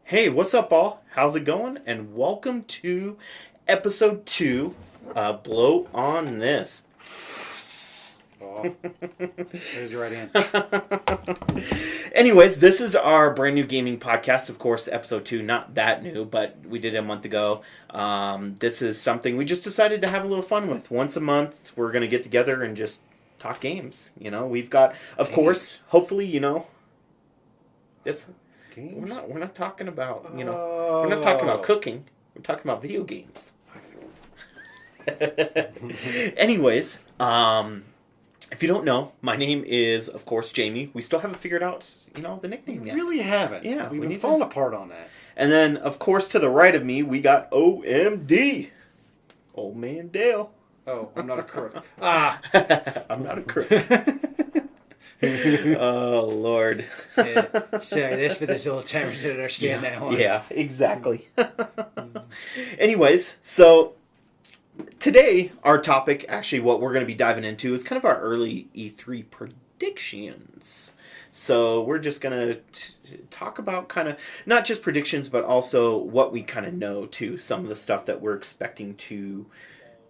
Hey, what's up, all? How's it going? And welcome to episode 2 of Blow on This. Oh, there's your right hand. Anyways, this is our brand new gaming podcast. Of course, episode 2, not that new, but we did it a month ago. This is something we just decided to have a little fun with. Once a month, we're going to get together and just talk games. You know, we've got, of course, hopefully, you know, this... Games? We're not talking about, you know, we're not talking about cooking. We're talking about video games. Anyways, if you don't know, my name is, of course, Jamie. We still haven't figured out, you know, the nickname yet. We really haven't. Yeah. We've been falling apart on that. And then, of course, to the right of me, we got OMD. Old Man Dale. Oh, I'm not a crook. Ah! I'm not a crook. Oh, Lord. Yeah. Sorry, this for this old timers that understand that one. Yeah, exactly. Anyways, so today our topic, actually what we're going to be diving into, is kind of our early E3 predictions. So we're just going to talk about kind of, not just predictions, but also what we kind of know to some of the stuff that we're expecting to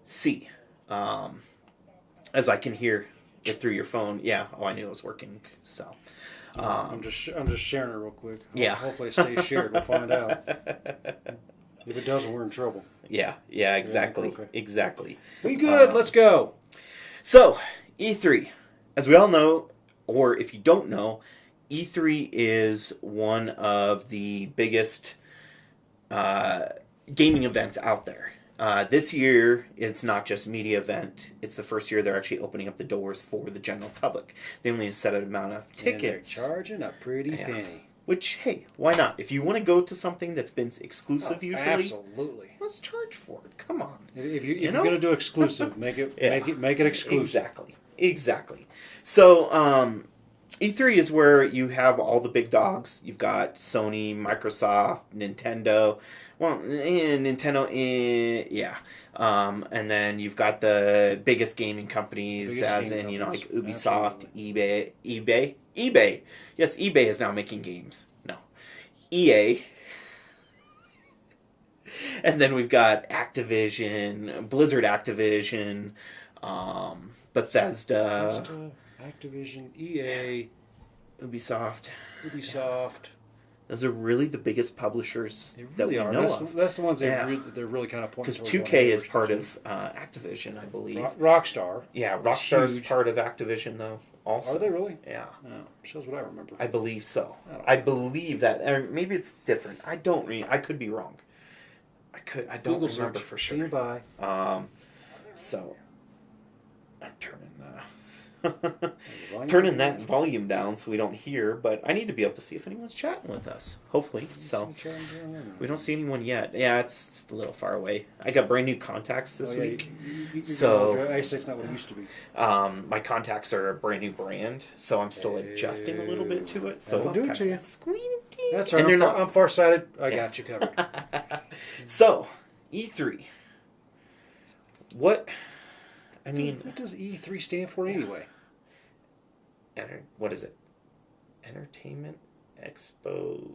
see. As I can hear it through your phone. Yeah. Oh, I knew it was working. So, I'm just sharing it real quick. Yeah. Hopefully it stays shared. We'll find out. If it doesn't, we're in trouble. Yeah, exactly. Yeah, okay. Exactly. We good. Let's go. So, E3. As we all know, or if you don't know, E3 is one of the biggest gaming events out there. This year, it's not just media event. It's the first year they're actually opening up the doors for the general public. They only set an amount of tickets. And they're charging a pretty penny. Which, hey, why not? If you want to go to something that's been exclusive usually, absolutely. Let's charge for it. Come on. If you're going to do exclusive, make it exclusive. Exactly. So, E3 is where you have all the big dogs. You've got Sony, Microsoft, Nintendo. Well, Nintendo, yeah. And then you've got the biggest gaming companies, you know, like Ubisoft, eBay. Yes, eBay is now making games. No. EA. And then we've got Activision, Blizzard Activision, Bethesda, Activision, EA, Ubisoft. Those are really the biggest publishers that we know of. That's the ones they're really kind of pointing towards. Because 2K is part of Activision, I believe. Rockstar. Yeah, Rockstar's part of Activision, though. Also. Are they really? Yeah. Oh, shows what I remember. I believe so. I believe that. Or maybe it's different. I could be wrong. I don't remember for sure. Stand by. So, I'm turning that volume down so we don't hear, but I need to be able to see if anyone's chatting with us. Hopefully. So we don't see anyone yet. Yeah, it's a little far away. I got brand new contacts this week. So eyesight's not what it used to be. My contacts are a brand new brand, so I'm still adjusting a little bit to it. So I'll do it to you. That's all right. I'm farsighted. I got you covered. So, E3. What does E3 stand for anyway? What is it? Entertainment Expo.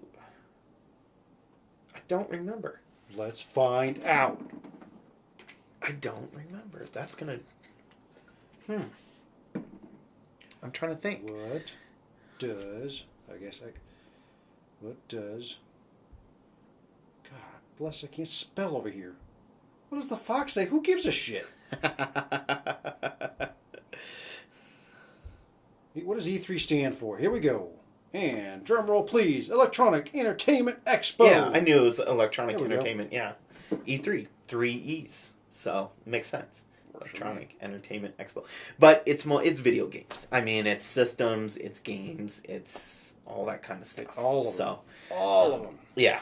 I don't remember. Let's find out. I don't remember. That's gonna. I'm trying to think. What does? God bless! I can't spell over here. What does the fox say? Who gives a shit? What does E3 stand for? Here we go. And drum roll, please. Electronic Entertainment Expo. Yeah, I knew it was Electronic Entertainment. Go. Yeah. E3. 3 E's. So, it makes sense. Electronic Entertainment Expo. But it's video games. I mean, it's systems, it's games, it's all that kind of stuff. All of them. Yeah.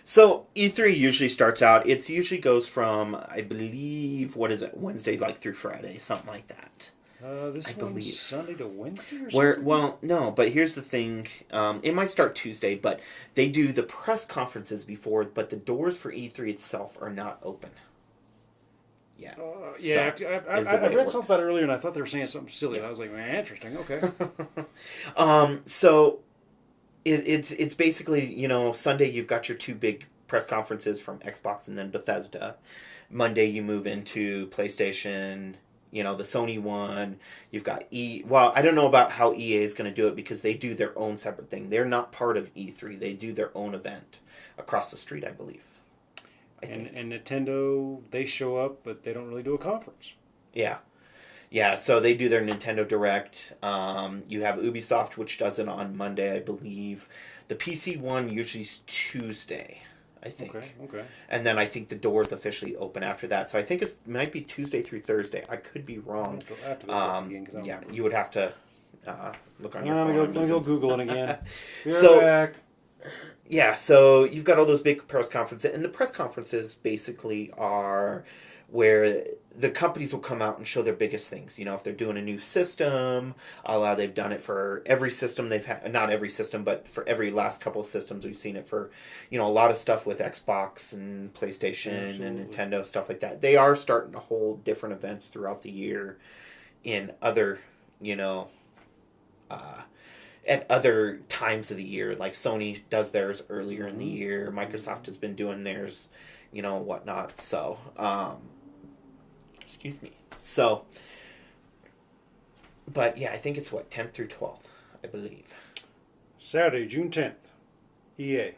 So E3 usually starts out, it usually goes from, I believe, Wednesday through Friday, something like that. This one's Sunday to Wednesday or something? Well, no, but here's the thing. It might start Tuesday, but they do the press conferences before, but the doors for E3 itself are not open. Yeah. I read something about it earlier, and I thought they were saying something silly. Yeah. And I was like, man, interesting. Okay. So It's basically, Sunday you've got your two big press conferences from Xbox and then Bethesda. Monday you move into PlayStation, the Sony one. You've got Well, I don't know about how EA is going to do it because they do their own separate thing. They're not part of E3. They do their own event across the street, I believe. And Nintendo, they show up, but they don't really do a conference. Yeah. Yeah, so they do their Nintendo Direct. You have Ubisoft, which does it on Monday, I believe. The PC one usually is Tuesday, I think. Okay. And then I think the doors officially open after that. So I think it might be Tuesday through Thursday. I could be wrong. Yeah, you would have to look on your phone. Let me go Google it again. So, back. Yeah, so you've got all those big press conferences. And the press conferences basically are where the companies will come out and show their biggest things. If they're doing a new system, they've done it for every system they've had. Not every system, but for every last couple of systems, we've seen it for, a lot of stuff with Xbox and PlayStation and Nintendo, stuff like that. They are starting to hold different events throughout the year in other, at other times of the year. Like Sony does theirs earlier in the year. Microsoft has been doing theirs, whatnot. So, excuse me. So, but yeah, I think it's 10th through 12th, I believe. Saturday, June 10th, EA.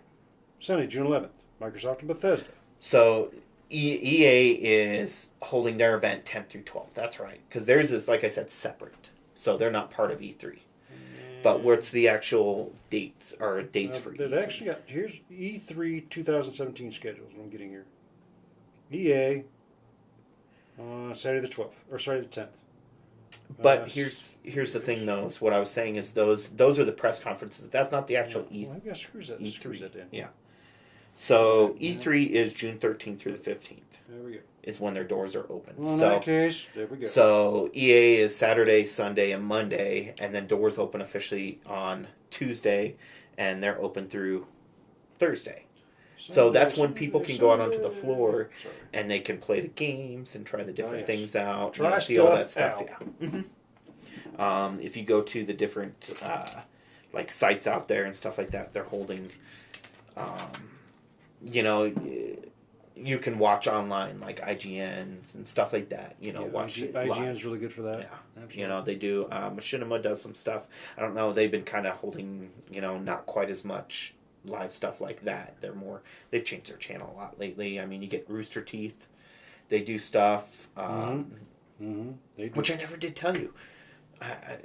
Sunday, June 11th, Microsoft and Bethesda. So, EA is holding their event 10th through 12th. That's right. Because theirs is, like I said, separate. So, they're not part of E3. But what's the actual dates for E3? They've actually got, here's E3 2017 schedules, what I'm getting here. EA, Saturday the 12th, or Saturday the 10th. But here's the thing, though. Is what I was saying is those are the press conferences. That's not the actual E3. Maybe I screws that in. Yeah. So E3 is June 13th through the 15th. There we go. Is when their doors are open. Well, in that case, there we go. So EA is Saturday, Sunday, and Monday, and then doors open officially on Tuesday, and they're open through Thursday. So that's when people can go out onto the floor and they can play the games and try the different things out. See all that stuff. Yeah. Mm-hmm. If you go to the different like sites out there and stuff like that, they're holding. You can watch online like IGNs and stuff like that. Watch it live. IGN's really good for that. Yeah, absolutely. They do. Machinima does some stuff. I don't know. They've been kind of holding not quite as much live stuff like that. They've changed their channel a lot lately. I mean, you get Rooster Teeth. They do stuff, which I never did tell you. I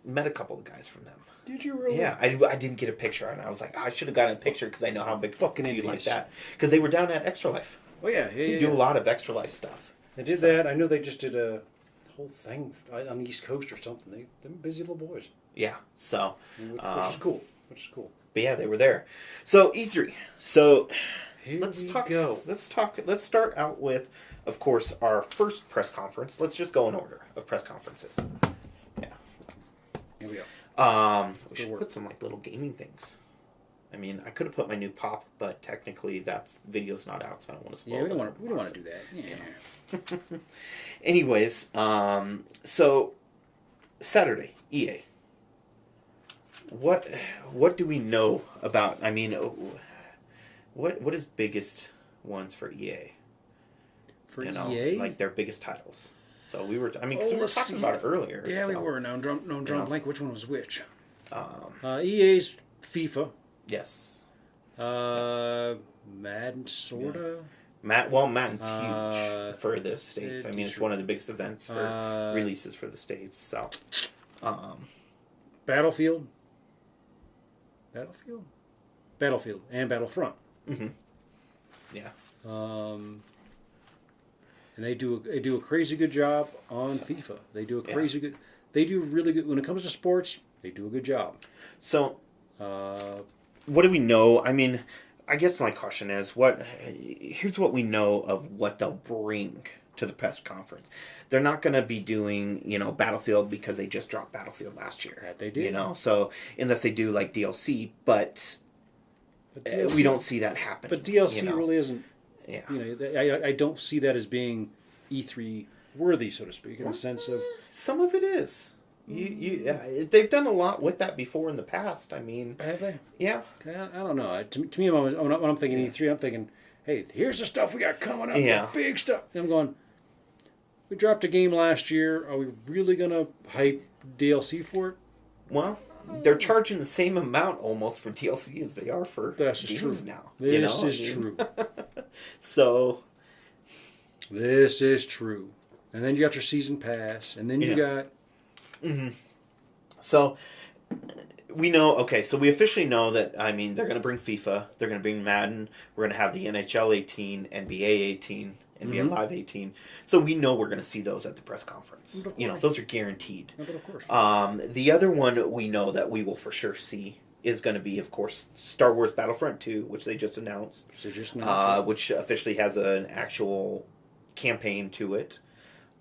met a couple of guys from them. Did you really? Yeah, I didn't get a picture, and I was like, I should have gotten a picture because I know how big fucking you idiots like that. Because they were down at Extra Life. Oh yeah, They do a lot of Extra Life stuff. They did that. I know they just did a whole thing on the East Coast or something. They're busy little boys. Yeah, so which is cool. But yeah, they were there. So E3. So Let's start out with, of course, our first press conference. Let's just go in order of press conferences. Yeah. Here we go. We should put some like little gaming things. I mean, I could have put my new pop, but technically that video's not out, so I don't want to spoil it. Yeah, we don't want to do that. Yeah. Anyways, so Saturday, EA. What do we know about? I mean, what is biggest ones for EA? For EA, like their biggest titles. So we were. I mean, because we were talking about it earlier. Yeah, so, we were. Now I'm drawing blank. Which one was which? EA's FIFA. Yes. Madden, sorta. Yeah. Madden's huge for the States. I mean, it's one of the biggest events for releases for the States. So, Battlefield, and Battlefront. Mm-hmm. Yeah. And they do a crazy good job on FIFA. They do They do really good when it comes to sports. They do a good job. So, what do we know? I mean, I guess my question is, here's what we know of what they'll bring to the press conference. They're not going to be doing, Battlefield because they just dropped Battlefield last year. That they did. So unless they do like DLC, but DLC, we don't see that happen. But DLC really isn't. Yeah. I don't see that as being E3 worthy, so to speak, in the sense of some of it is. They've done a lot with that before in the past. I mean, Have they? yeah, I don't know. To me, when I'm thinking E3, I'm thinking, hey, here's the stuff we got coming up. Yeah. The big stuff. And I'm going, we dropped a game last year. Are we really going to hype DLC for it? well, they're charging the same amount almost for DLC as they are for That's games true. now. This is true. So, This is true. And then you got your season pass, and then you got... So, we know, okay, so we officially know that, I mean, they're going to bring FIFA, they're going to bring Madden, we're going to have the NHL 18, NBA 18, NBA Live 18. So we know we're going to see those at the press conference. You know, those are guaranteed. But of course. The other one we know that we will for sure see is going to be, of course, Star Wars Battlefront 2, which they just announced. Which officially has an actual campaign to it.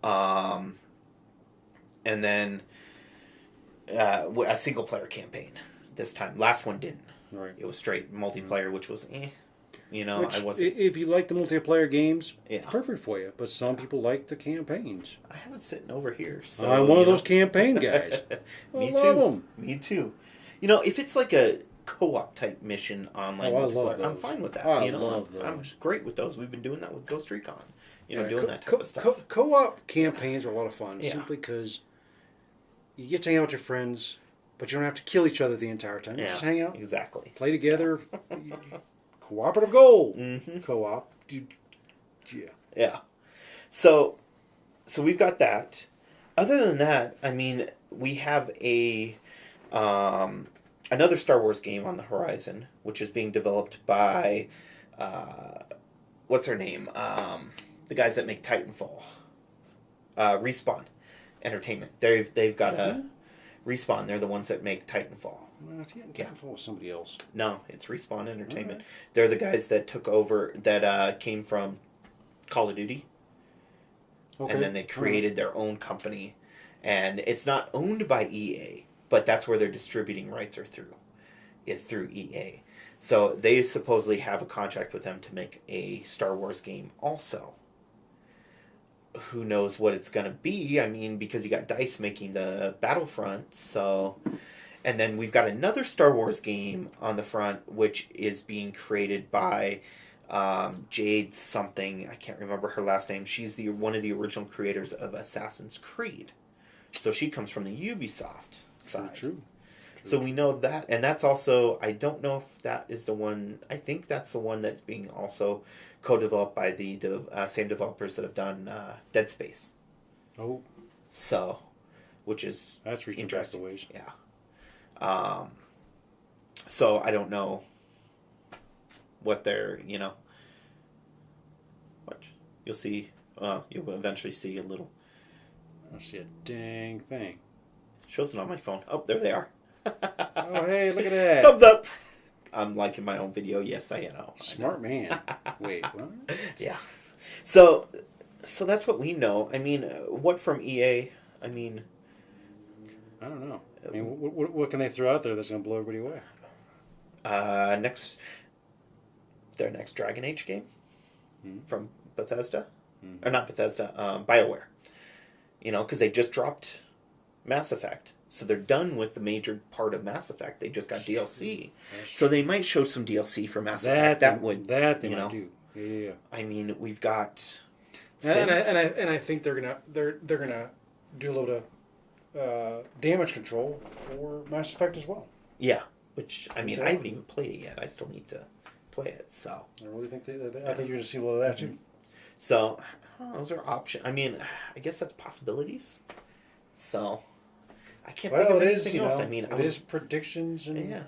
And then a single-player campaign this time. Last one didn't. Right. It was straight multiplayer, which was You know, Which, I wasn't. If you like the multiplayer games, Yeah. it's perfect for you. But some people like the campaigns. I have it sitting over here. So, I'm one of those campaign guys. Me I too. love them. Me too. You know, if it's like a co-op type mission online I love multiplayer, those. I'm fine with that. I you know, love I'm those. great with those. We've been doing that with Ghost Recon. You know, Yeah, doing that type of stuff. Co-op campaigns are a lot of fun, Yeah. simply because you get to hang out with your friends, but you don't have to kill each other the entire time. You Yeah, just hang out, exactly. play together. Cooperative goal. Mm-hmm. Co-op. Yeah. Yeah. So we've got that. Other than that, I mean, we have a another Star Wars game on the horizon, which is being developed by what's her name? The guys that make Titanfall. Respawn Entertainment. They've got a Respawn. They're the ones that make Titanfall. Titanfall was somebody else. No, it's Respawn Entertainment. Right. They're the guys that took over, that came from Call of Duty. Okay. And then they created their own company. And it's not owned by EA, but that's where their distributing rights are through. Is through EA. So they supposedly have a contract with them to make a Star Wars game also. Who knows what it's going to be? I mean, because you got DICE making the Battlefront, so... And then we've got another Star Wars game on the front, which is being created by Jade something. I can't remember her last name. She's one of the original creators of Assassin's Creed. So she comes from the Ubisoft side. True. So we know that. And that's also, I don't know if that is the one, I think that's the one that's being also co-developed by the same developers that have done Dead Space. Oh. So, which is That's reaching back the ways. Yeah. So I don't know what they're, what you'll see. You'll eventually see a little. I see a dang thing. Shows it on my phone. Oh, there they are. Oh, hey, look at that. Thumbs up. I'm liking my own video. Yes, I know. Smart man. Wait, what? Yeah. So that's what we know. I mean, what from EA? I mean, I don't know. I mean, what can they throw out there that's going to blow everybody away? Their next Dragon Age game from Bethesda, Mm-hmm. or not Bethesda, BioWare. Because they just dropped Mass Effect, so they're done with the major part of Mass Effect. They just got DLC, so they might show some DLC for Mass Effect. That would they might do. Yeah. I mean, we've got. And I think they're gonna do a little bit of damage control for Mass Effect as well. Yeah, which I mean, I haven't even played it yet. I still need to play it. So I really think I think you're gonna see a little of that too. So those are options. I mean, I guess that's possibilities. So I can't think of anything else. I mean, it is predictions and yeah.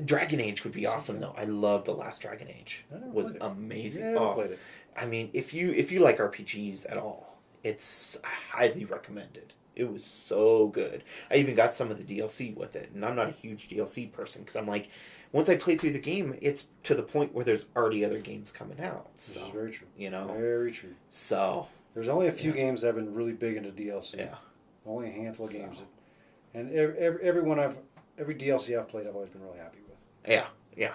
Dragon Age would be awesome though. I loved the last Dragon Age. It was amazing. Yeah, I played it. I mean, if you like RPGs at all, it's highly recommended. It was so good. I even got some of the DLC with it, and I'm not a huge DLC person because I'm like, once I play through the game, it's to the point where there's already other games coming out. So, this is very true. Very true. So there's only a few games that have been really big into DLC. Yeah. Only a handful of games. And every DLC I've played, I've always been really happy with. Yeah. Yeah.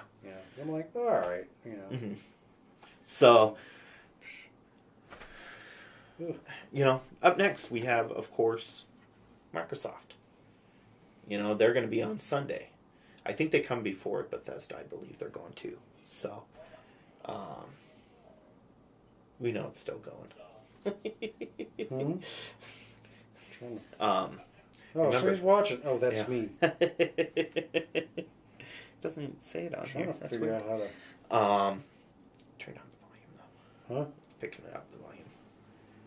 I'm like, all right, Mm-hmm. So, up next we have, of course, Microsoft. You know, they're going to be on Sunday. I think they come before Bethesda. I believe they're going to. So, we know it's still going. Somebody's watching. Oh, that's me. Doesn't even say it on I'm trying here. to That's figure weird. out how to. Turn down the volume though. Huh? It's picking it up the volume.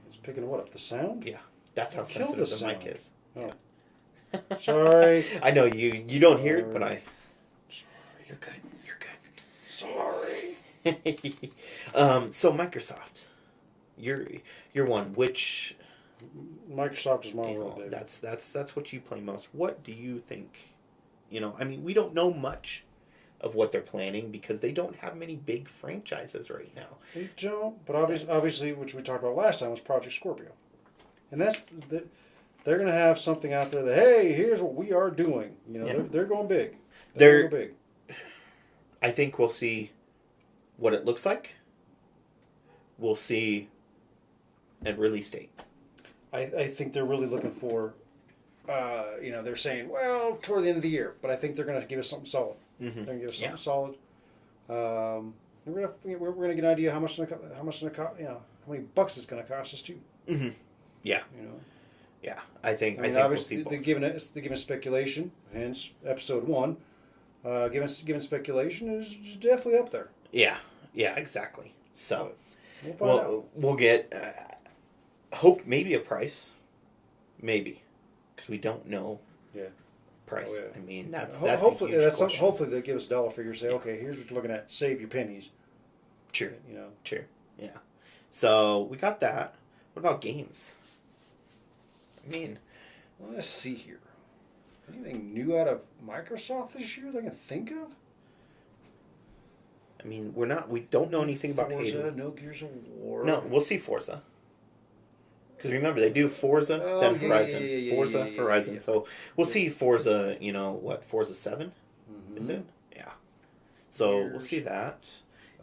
It's picking what up? The sound? Yeah, that's how Kill sensitive the the mic sound. is. Oh. Sorry. I know you don't hear it, but I. Sorry. You're good. You're Sorry. good. So Microsoft, you're one. Which Microsoft is my you world, know, baby. that's what you play most. What do you think? You know, I mean, we don't know much of what they're planning because they don't have many big franchises right now. They don't, but obviously, which we talked about last time, was Project Scorpio, and they're going to have something out there that, hey, here's what we are doing. You know, Yeah. they're going big. They're going big. I think we'll see what it looks like. We'll see a release date. I think they're really looking for, they're saying, well, toward the end of the year, but I think they're going to give us something solid. Mm-hmm. They're going to give us something solid. We're going to get an idea how many bucks it's going to cost us too. Mm-hmm. Yeah. You know. Yeah, I think we'll obviously see both. they're giving speculation, hence episode 1. Given speculation is definitely up there. Yeah, exactly. So we'll find out. We'll get hope maybe a price, maybe because we don't know. Yeah. Price. Oh, yeah. I mean that's hopefully a huge question. hopefully they give us a dollar figure. Say okay, here's what you're looking at. Save your pennies. Sure. You know. Sure. Yeah. So we got that. What about games? I mean, Let's see here. Anything new out of Microsoft this year that I can think of? I mean, we don't know anything about Forza, Halo. no Gears of War. No, we'll see Forza. Because remember, they do Forza, then Horizon. Forza, Horizon. Yeah. So we'll see Forza, Forza 7? Mm-hmm. Is it? Yeah. So we'll Gears. see that.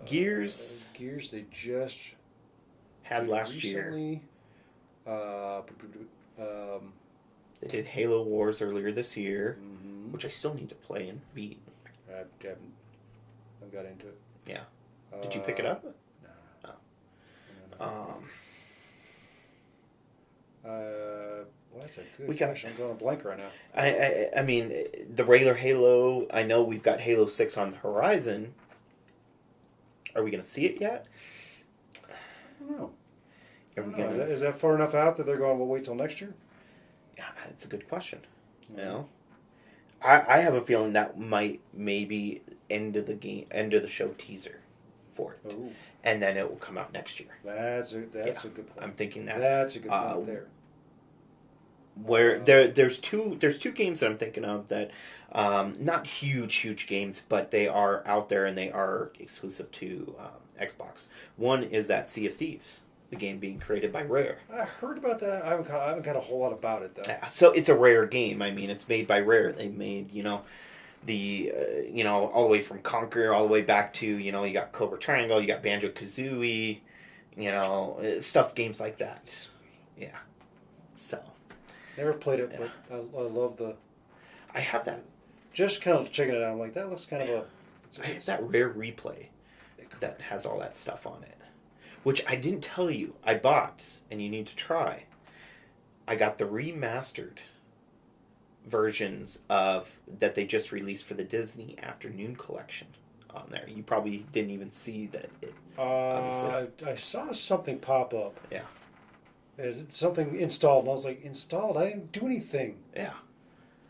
Gears Gears, they just had last year. recently. They did Halo Wars earlier this year, Mm-hmm. which I still need to play and beat. I haven't got into it. Yeah. Did you pick it up? No. Oh. Well, that's a good We got- question. I'm drawing a blank right now. I mean, the regular Halo, I know we've got Halo 6 on the horizon. Are we going to see it yet? I don't know. Are we gonna... Is that far enough out that they're going, we'll wait till next year? Yeah, that's a good question. Mm-hmm. You know? I have a feeling that might maybe end of the show teaser for it. Ooh, And then it will come out next year. that's a good point. I'm thinking that. That's a good point there. Where there's two games that I'm thinking of that not huge games, but they are out there and they are exclusive to Xbox. One is that Sea of Thieves, the game being created by Rare. I heard about that. I haven't got a whole lot about it though. Yeah, so it's a Rare game. I mean, it's made by Rare. They made the all the way from Conquer all the way back to you got Cobra Triangle, you got Banjo Kazooie, stuff games like that. Yeah. So. Never played it, but I love the. I have that. Just kind of checking it out. I'm like, that looks kind of a. I have that Rare replay that has all that stuff on it, which I didn't tell you I bought, and you need to try. I got the remastered versions of that they just released for the Disney Afternoon Collection on there. You probably didn't even see that. I saw something pop up. Yeah. Something installed, and I was like, installed? I didn't do anything. Yeah.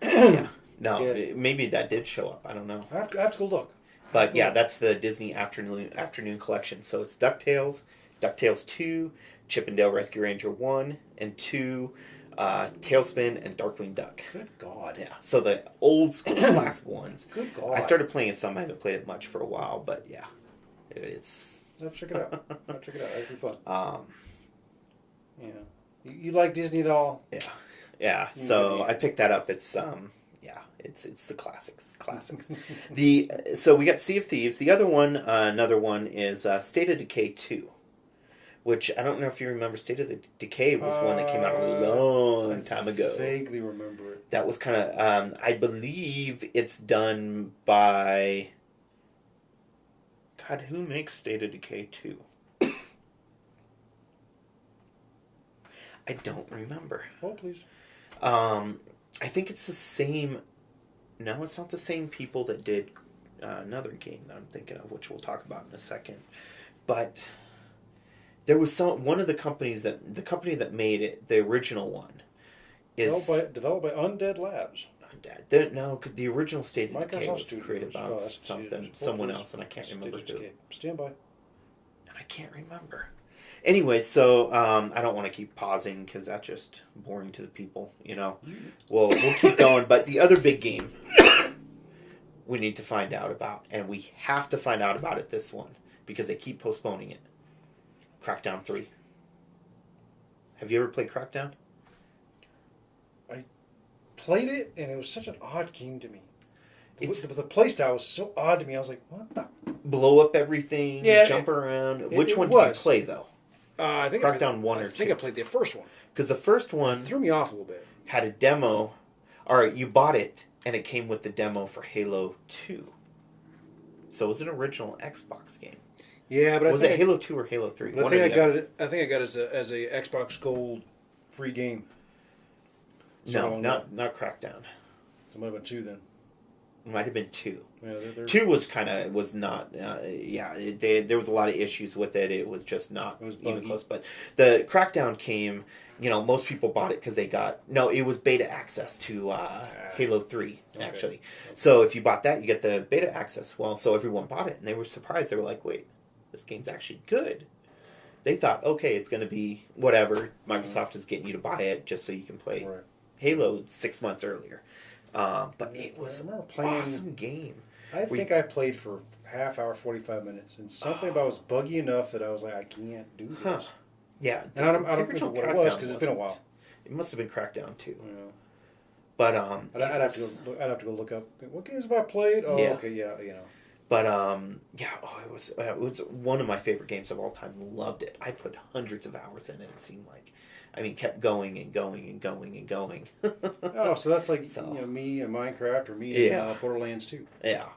Yeah. No, Yeah. maybe that did show up. I don't know. I have to go look. But yeah, that's the Disney Afternoon Collection. So it's DuckTales, DuckTales 2, Chip and Dale Rescue Ranger 1 and 2, Tailspin, and Darkwing Duck. Good God. Yeah, so the old school classic ones. Good God. I started playing some. I haven't played it much for a while, but yeah, it's. I'll check it out. That'd be fun. Yeah. You like Disney at all? Yeah. So I picked that up. It's it's the classics. So we got Sea of Thieves. The other one, another one is State of Decay 2, which I don't know if you remember. State of the Decay was one that came out a long time ago. I vaguely remember it. That was kind of, I believe it's done by, God, who makes State of Decay 2? I don't remember. Oh, please. I think it's the same. No, it's not the same people that did another game that I'm thinking of, which we'll talk about in a second. But there was one of the companies the company that made it, the original one, is developed by Undead Labs. Undead. No, the original State of Decay was Studios. created by someone else, and I can't remember who. Stand by. And I can't remember. Anyway, so I don't want to keep pausing because that's just boring to the people, you know. We'll keep going. But the other big game we need to find out about, and we have to find out about it this one because they keep postponing it. Crackdown 3. Have you ever played Crackdown? I played it, and it was such an odd game to me. The playstyle was so odd to me. I was like, what the? Blow up everything, jump around. Which one did you play, though? I think Crackdown 1 or 2. I think I played the first one. Because the first one threw me off a little bit. Had a demo, or you bought it, and it came with the demo for Halo 2. So it was an original Xbox game. Yeah, but was it Halo 2 or Halo 3? I think I got it. I think I got it as a Xbox Gold free game. So not Crackdown. It might have been 2 then. It might have been 2. Yeah, 2 was not. There was a lot of issues with it. It was just not even close. But the Crackdown came. You know, most people bought it because they got it was beta access to Halo 3 actually. Okay. So if you bought that, you get the beta access. Well, so everyone bought it, and they were surprised. They were like, "Wait, this game's actually good." They thought, "Okay, it's going to be whatever." Microsoft is getting you to buy it just so you can play Halo 6 months earlier. But it was an awesome game. I think I played for half hour, 45 minutes, and something about it was buggy enough that I was like, I can't do this. Huh. Yeah, and I don't remember what it was because it's been a while. It must have been Crackdown 2. Yeah. But I'd have to go look up what games have I played. Oh, yeah. Okay, yeah, you know. But it was one of my favorite games of all time. Loved it. I put hundreds of hours in it. It seemed like. I mean, kept going and going and going and going. Oh, so that's like me and Minecraft or me and Borderlands 2. Yeah.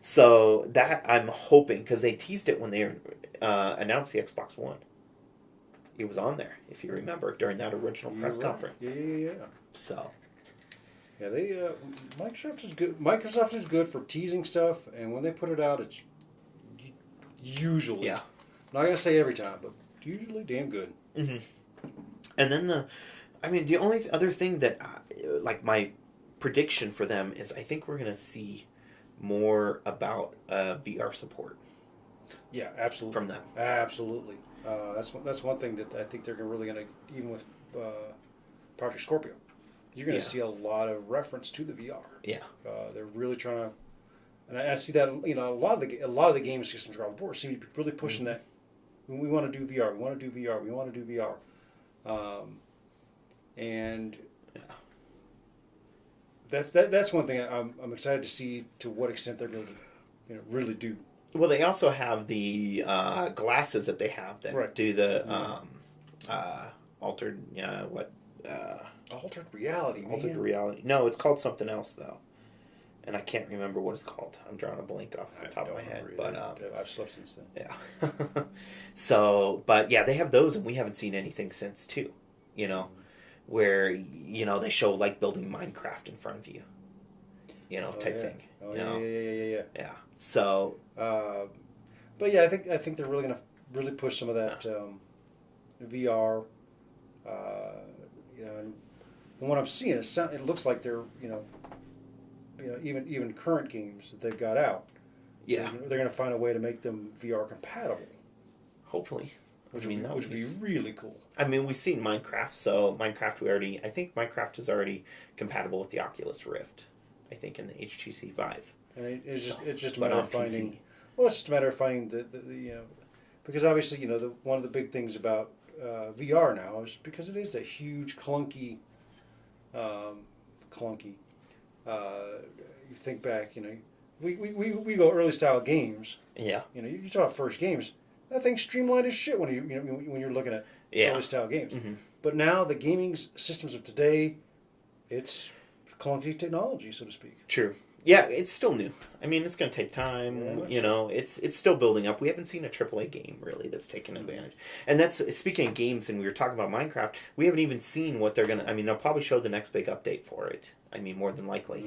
So that I'm hoping, because they teased it when they announced the Xbox One. It was on there, if you remember, during that original press conference. Yeah. So. Yeah, Microsoft is good. Microsoft is good for teasing stuff, and when they put it out, it's usually. Yeah. I'm not gonna say every time, but usually damn good. Mm-hmm. And then the only other thing that, like my prediction for them is I think we're going to see more about VR support. Yeah, absolutely. From them. Absolutely. That's one thing that I think they're really going to, even with Project Scorpio, you're going to see a lot of reference to the VR. Yeah. They're really trying to, and I see that, a lot of the game systems around the board seem to be really pushing that. We want to do VR. We want to do VR. We want to do VR. And that's one thing I'm excited to see to what extent they're going to really do. Well, they also have the glasses that they have that do the altered altered reality. Altered reality. No, it's called something else though, and I can't remember what it's called. I'm drawing a blank off the top of my head. But I've slept since then. Yeah. So, but yeah, they have those, and we haven't seen anything since too. Where they show like building Minecraft in front of you. Type thing. Oh yeah. Yeah. So. But yeah, I think they're really gonna really push some of that VR. And from what I'm seeing, it looks like they're even current games that they've got out. Yeah. They're gonna find a way to make them VR compatible. Hopefully. Which would be really cool. I mean, we've seen Minecraft, so I think Minecraft is already compatible with the Oculus Rift. I think in the HTC Vive. And it's just a matter of finding. PC. Well, it's just a matter of finding the because obviously one of the big things about VR now is because it is a huge clunky. You think back, we go early style games. Yeah. You talk about first games. that thing's streamlined as shit when when you're looking at early style games. Mm-hmm. But now the gaming systems of today, it's clunky technology, so to speak. True. Yeah, it's still new. I mean, it's going to take time. Yeah, it's still building up. We haven't seen a AAA game really that's taken advantage. And that's speaking of games, and we were talking about Minecraft. We haven't even seen what they're going to. I mean, they'll probably show the next big update for it. I mean, more than likely,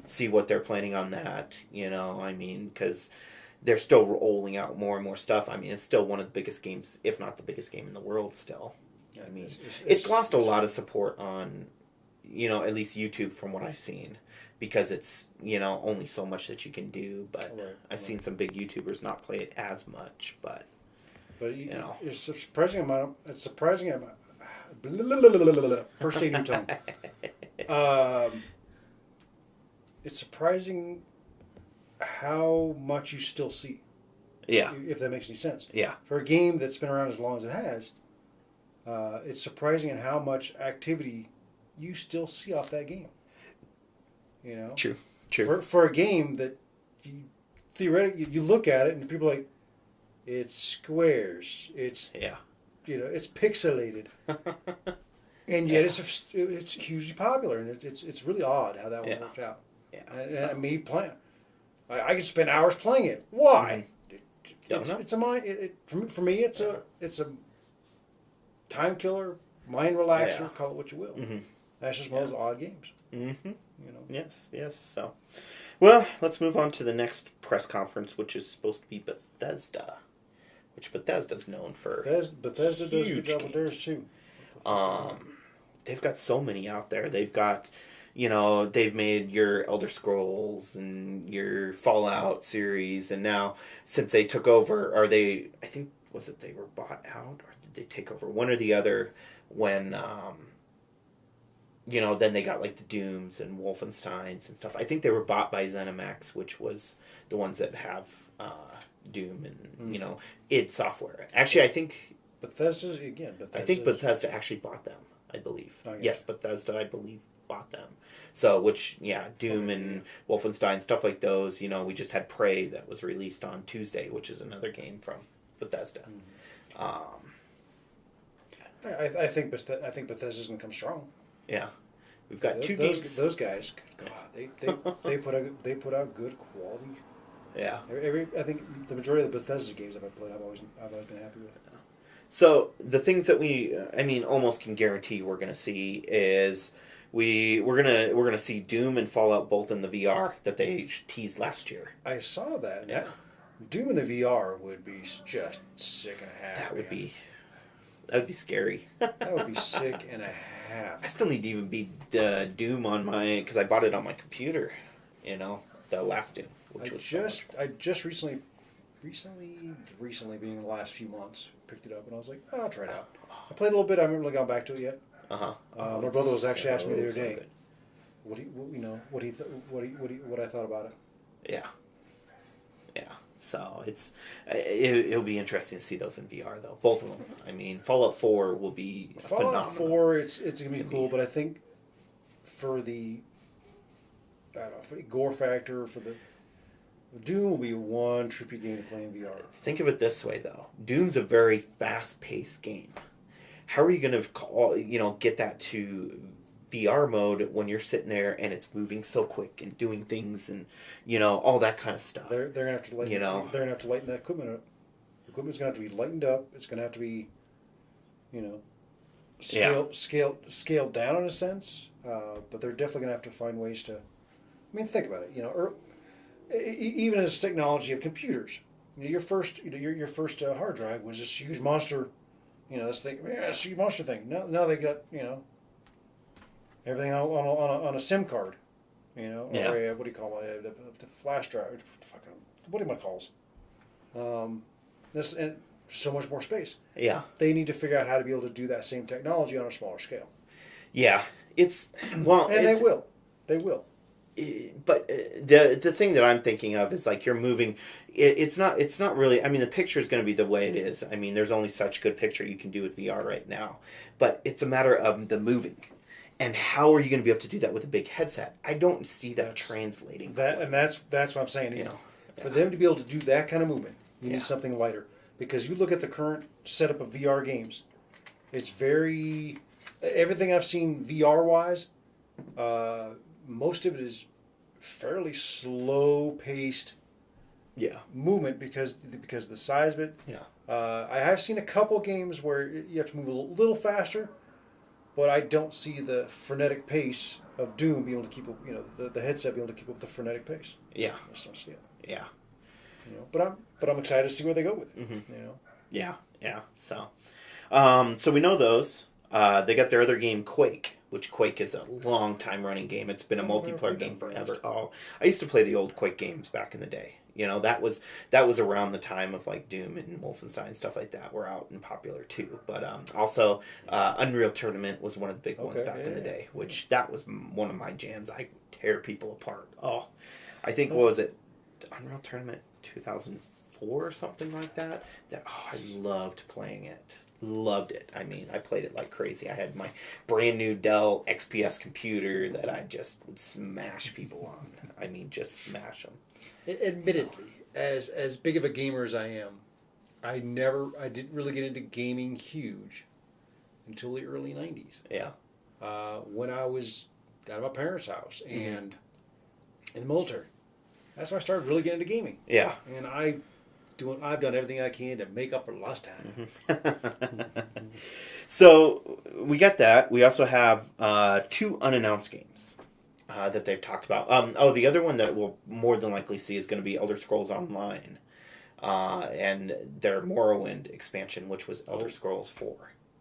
see what they're planning on that. I mean, because they're still rolling out more and more stuff. I mean, it's still one of the biggest games, if not the biggest game in the world. Still, I mean, it's lost a lot of support on, at least YouTube from what I've seen. Because it's, only so much that you can do. But I've seen some big YouTubers not play it as much. But it's surprising amount. It's surprising amount. First day new tongue. It's surprising how much you still see. Yeah. If that makes any sense. Yeah. For a game that's been around as long as it has, it's surprising in how much activity you still see off that game. True. For a game that you theoretically you look at it and people are like, it's squares, it's it's pixelated, and yet it's hugely popular, and it's really odd how that one worked out. Yeah, and me playing, I can spend hours playing it. Why? Mm-hmm. It's a mind. For me, it's a time killer, mind relaxer. Call it what you will. Mm-hmm. That's just one of those odd games. Mm-hmm. Yes. So, well, let's move on to the next press conference, which is supposed to be Bethesda, which Bethesda's known for. Bethesda does a good job with theirs too. They've got so many out there. They've got, they've made your Elder Scrolls and your Fallout series, and now since they took over, I think they were bought out, or did they take over? One or the other. When then they got like the Dooms and Wolfensteins and stuff. I think they were bought by ZeniMax, which was the ones that have Doom and id Software. Actually, I think Bethesda's. I think Bethesda actually bought them. I believe. Okay. Yes, Bethesda, I believe, bought them. So, Doom and Wolfenstein, stuff like those. We just had Prey that was released on Tuesday, which is another game from Bethesda. Mm-hmm. I think Bethesda's gonna come strong. Yeah, we've got two games. Those guys, good God, they put out good quality. Yeah. I think the majority of the Bethesda games I've played, I've always been happy with. So the things that we, almost can guarantee we're going to see is we're gonna see Doom and Fallout both in the VR that they teased last year. I saw that. Yeah. Doom in the VR would be just sick and a half. That would be scary. That would be sick and a half. I still need to even beat Doom on because I bought it on my computer. The last Doom, which I just recently being in the last few months, picked it up and I was like, I'll try it out. I played a little bit. I haven't really gone back to it yet. My brother was actually asking me the other day, what I thought about it. Yeah. So it'll be interesting to see those in VR though. Both of them. Fallout 4 will be phenomenal. Fallout 4, it's gonna be cool, but I think for the gore factor, for the Doom will be one trippy game to play in VR. Think of it this way though. Doom's a very fast-paced game. How are you going to get that to VR mode when you're sitting there and it's moving so quick and doing things and all that kind of stuff? They're gonna have to lighten. They're gonna have to lighten that equipment up. The equipment's gonna have to be lightened up. It's gonna have to be, scaled down in a sense. But they're definitely gonna have to find ways to. Think about it. Even as technology of computers, your first hard drive was this huge monster. This thing, this huge monster thing. Now they got everything on a SIM card, or a, what do you call it, the flash drive, what do you call it? This and so much more space. Yeah, they need to figure out how to be able to do that same technology on a smaller scale. Yeah, they will. But the thing that I'm thinking of is like you're moving. It's not really. The picture is going to be the way it is. There's only such good picture you can do with VR right now. But it's a matter of the moving, and how are you going to be able to do that with a big headset? I don't see that translating. And that's what I'm saying. For them to be able to do that kind of movement, you need something lighter because you look at the current setup of VR games, it's very everything I've seen VR wise. Most of it is fairly slow paced. Yeah. Movement because the size of it. Yeah. I have seen a couple games where you have to move a little faster, but I don't see the frenetic pace of Doom being able to keep up. You know, the headset being able to keep up with the frenetic pace. Yeah. I just don't see it. Yeah. You know, but I'm excited to see where they go with it. Mm-hmm. You know. Yeah. Yeah. So, so we know those. They got their other game, Quake, which Quake is a long time running game. It's been a multiplayer game forever. Oh, I used to play the old Quake games back in the day. You know, that was around the time of like Doom and Wolfenstein and stuff like that were out and popular too. But also Unreal Tournament was one of the big ones back in the day, which that was one of my jams. I tear people apart. Oh, I think what was it, Unreal Tournament 2004 or something like that. I loved playing it. Loved it. I mean, I played it like crazy. I had my brand new Dell XPS computer that I just would smash people on. I mean, just smash them. Admittedly, as big of a gamer as I am, I didn't really get into gaming huge until the early 90s. Yeah. When I was out of my parents' house and in the military. That's when I started really getting into gaming. Yeah. And I've done everything I can to make up for lost time. So we get that. We also have 2 unannounced games that they've talked about. The other one that we'll more than likely see is going to be Elder Scrolls Online and their Morrowind expansion, which was Elder Scrolls 4.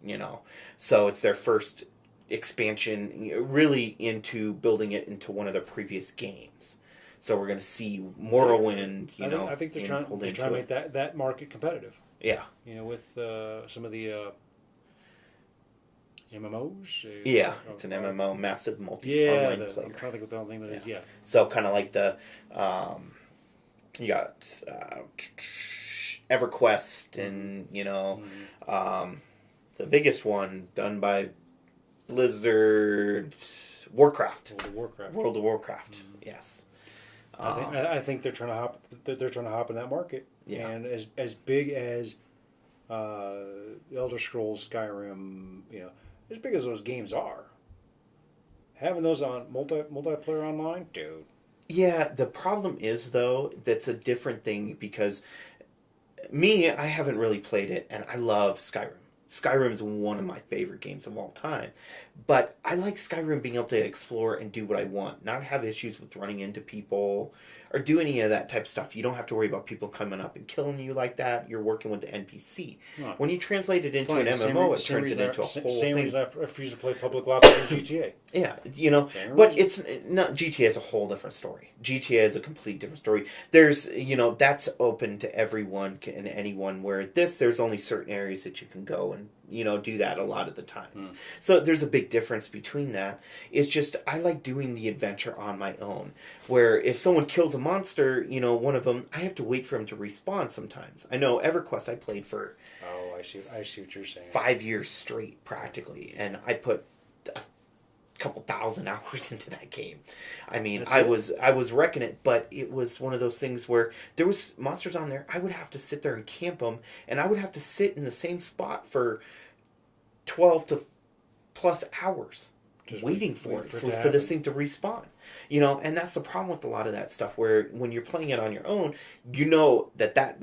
You know, so it's their first expansion really into building it into one of their previous games. So we're going to see Morrowind, I think they're trying to make that market competitive. Yeah. You know, with some of the MMOs. Yeah, it's an MMO, massive online player. I'm trying to think what the whole name of it is. Yeah. So kind of like the, you got EverQuest and, the biggest one done by Blizzard, Warcraft. World of Warcraft. Yes. I think they're trying to hop. They're trying to hop in that market. Yeah. And as big as Elder Scrolls, Skyrim, as big as those games are, having those on multiplayer online, dude. Yeah. The problem is though that's a different thing because I haven't really played it, and I love Skyrim. Skyrim is one of my favorite games of all time. But I like Skyrim being able to explore and do what I want, not have issues with running into people or do any of that type of stuff. You don't have to worry about people coming up and killing you like that. You're working with the NPC. Huh. When you translate it into an MMO, it turns it into a whole same thing. Reason I refuse to play public ops in GTA. Yeah, but it's not GTA is a whole different story. GTA is a complete different story. There's, that's open to everyone and anyone, where there's only certain areas that you can go and, do that a lot of the times. So there's a big difference between that. It's just, I like doing the adventure on my own, where if someone kills a monster, one of them, I have to wait for him to respawn sometimes. I know EverQuest I played for... Oh, I see what you're saying. 5 years straight, practically. And I put a couple thousand hours into that game. I mean, I was wrecking it, but it was one of those things where there was monsters on there. I would have to sit there and camp them, and I would have to sit in the same spot for 12 to plus hours just waiting for this thing to respawn. And that's the problem with a lot of that stuff, where when you're playing it on your own, that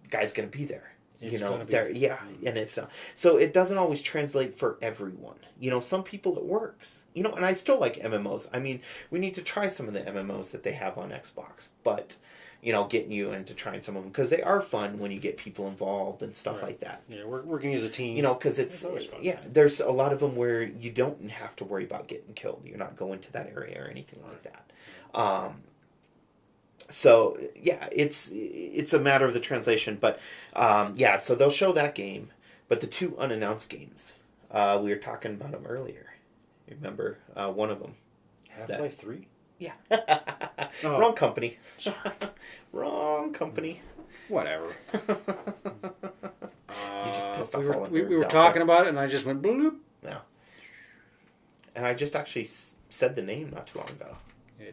guy's going to be there. And it's so it doesn't always translate for everyone. Some people it works. And I still like MMOs. I mean, we need to try some of the MMOs that they have on Xbox, but getting you into trying some of them, because they are fun when you get people involved and stuff like that. Yeah, working as a team. Because it's always fun. Yeah, there's a lot of them where you don't have to worry about getting killed. You're not going to that area or anything like that. So yeah, it's a matter of the translation, but so they'll show that game, but the 2 unannounced games, we were talking about them earlier. You remember one of them? Half-Life 3? Yeah. Wrong company. Sorry. Wrong company. Whatever. You just pissed off all we were talking about it, and I just went bloop. Yeah. And I just actually said the name not too long ago.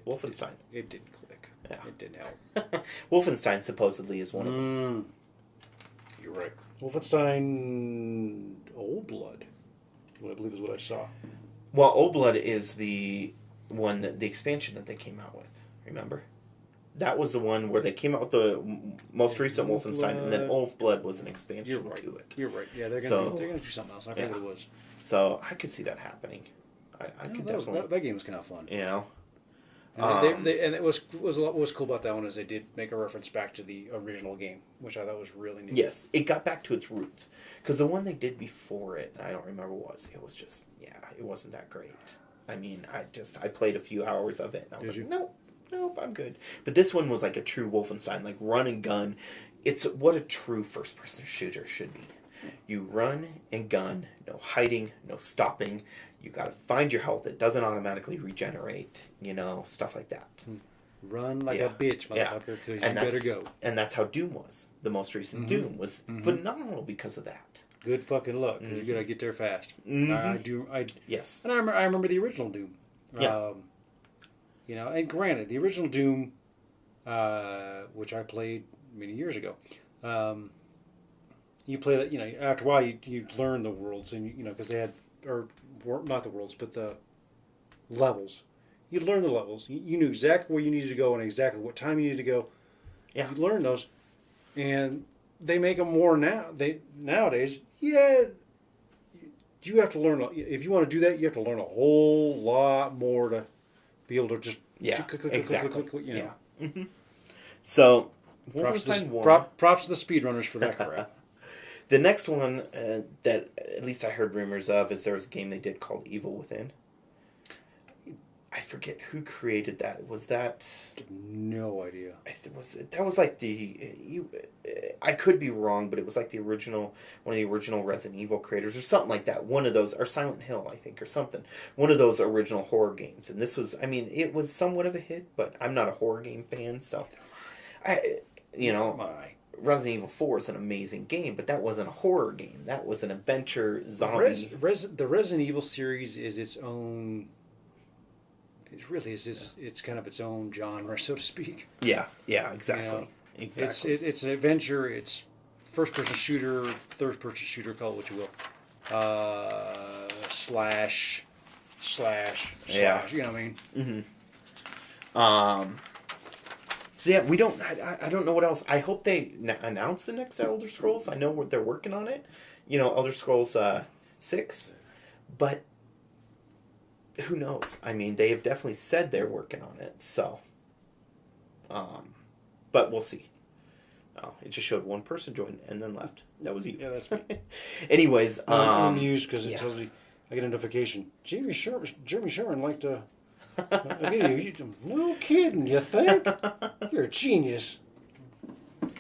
Wolfenstein. It didn't click. Yeah. It didn't help. Wolfenstein supposedly is one of them. You're right. Wolfenstein Old Blood, what I believe is what I saw. Well, Old Blood is the one the expansion that they came out with. Remember? That was the one where they came out with the most recent Wolfenstein, and then Old Blood was an expansion to it. You're right. Yeah, they're gonna do something else. I forget what it was. So I could see that happening. I could definitely. That game was kind of fun. You know. And it was what was cool about that one is they did make a reference back to the original game, which I thought was really neat. Yes, it got back to its roots because the one they did before it, I don't remember what it was just it wasn't that great. I mean, I played a few hours of it and I was like, nope, I'm good. But this one was like a true Wolfenstein, like run and gun. It's what a true first person shooter should be. You run and gun, no hiding, no stopping. You got to find your health. It doesn't automatically regenerate, stuff like that. Run like a bitch, motherfucker, because you better go. And that's how Doom was. The most recent Doom was phenomenal because of that. Good fucking luck, because you got to get there fast. Yes. And I remember the original Doom. Yeah. And granted, the original Doom, which I played many years ago, you play that, after a while you learn the worlds, and, because they had, or not the worlds, but the levels. You learn the levels. You knew exactly where you needed to go and exactly what time you needed to go. Yeah. You learn those, and they make them more now. Nowadays, you have to learn. If you want to do that, you have to learn a whole lot more to be able to just exactly. So, Wolfenstein 1. Props to the speedrunners for that crap. The next one that at least I heard rumors of is there was a game they did called Evil Within. I forget who created that. Was that? No idea. That was like I could be wrong, but it was like one of the original Resident Evil creators or something like that. One of those, or Silent Hill, I think, or something. One of those original horror games. And this was, it was somewhat of a hit, but I'm not a horror game fan, so Resident Evil 4 is an amazing game, but that wasn't a horror game. That was an adventure zombie. The Resident Evil series is its own. It really is. It's kind of its own genre, so to speak. Yeah, exactly. Exactly. It's an adventure. It's first-person shooter, third-person shooter. Call it what you will. Slash. Yeah. You know what I mean? Mm-hmm. So yeah, we don't. I don't know what else. I hope they announce the next Elder Scrolls. I know they're working on it. Elder Scrolls 6, but who knows? They have definitely said they're working on it. So, but we'll see. Oh, it just showed one person joined and then left. That was you. Yeah, that's me. Anyways, I'm amused because it tells me I get a notification. Jeremy Sherman liked to. No kidding, you think? You're a genius. All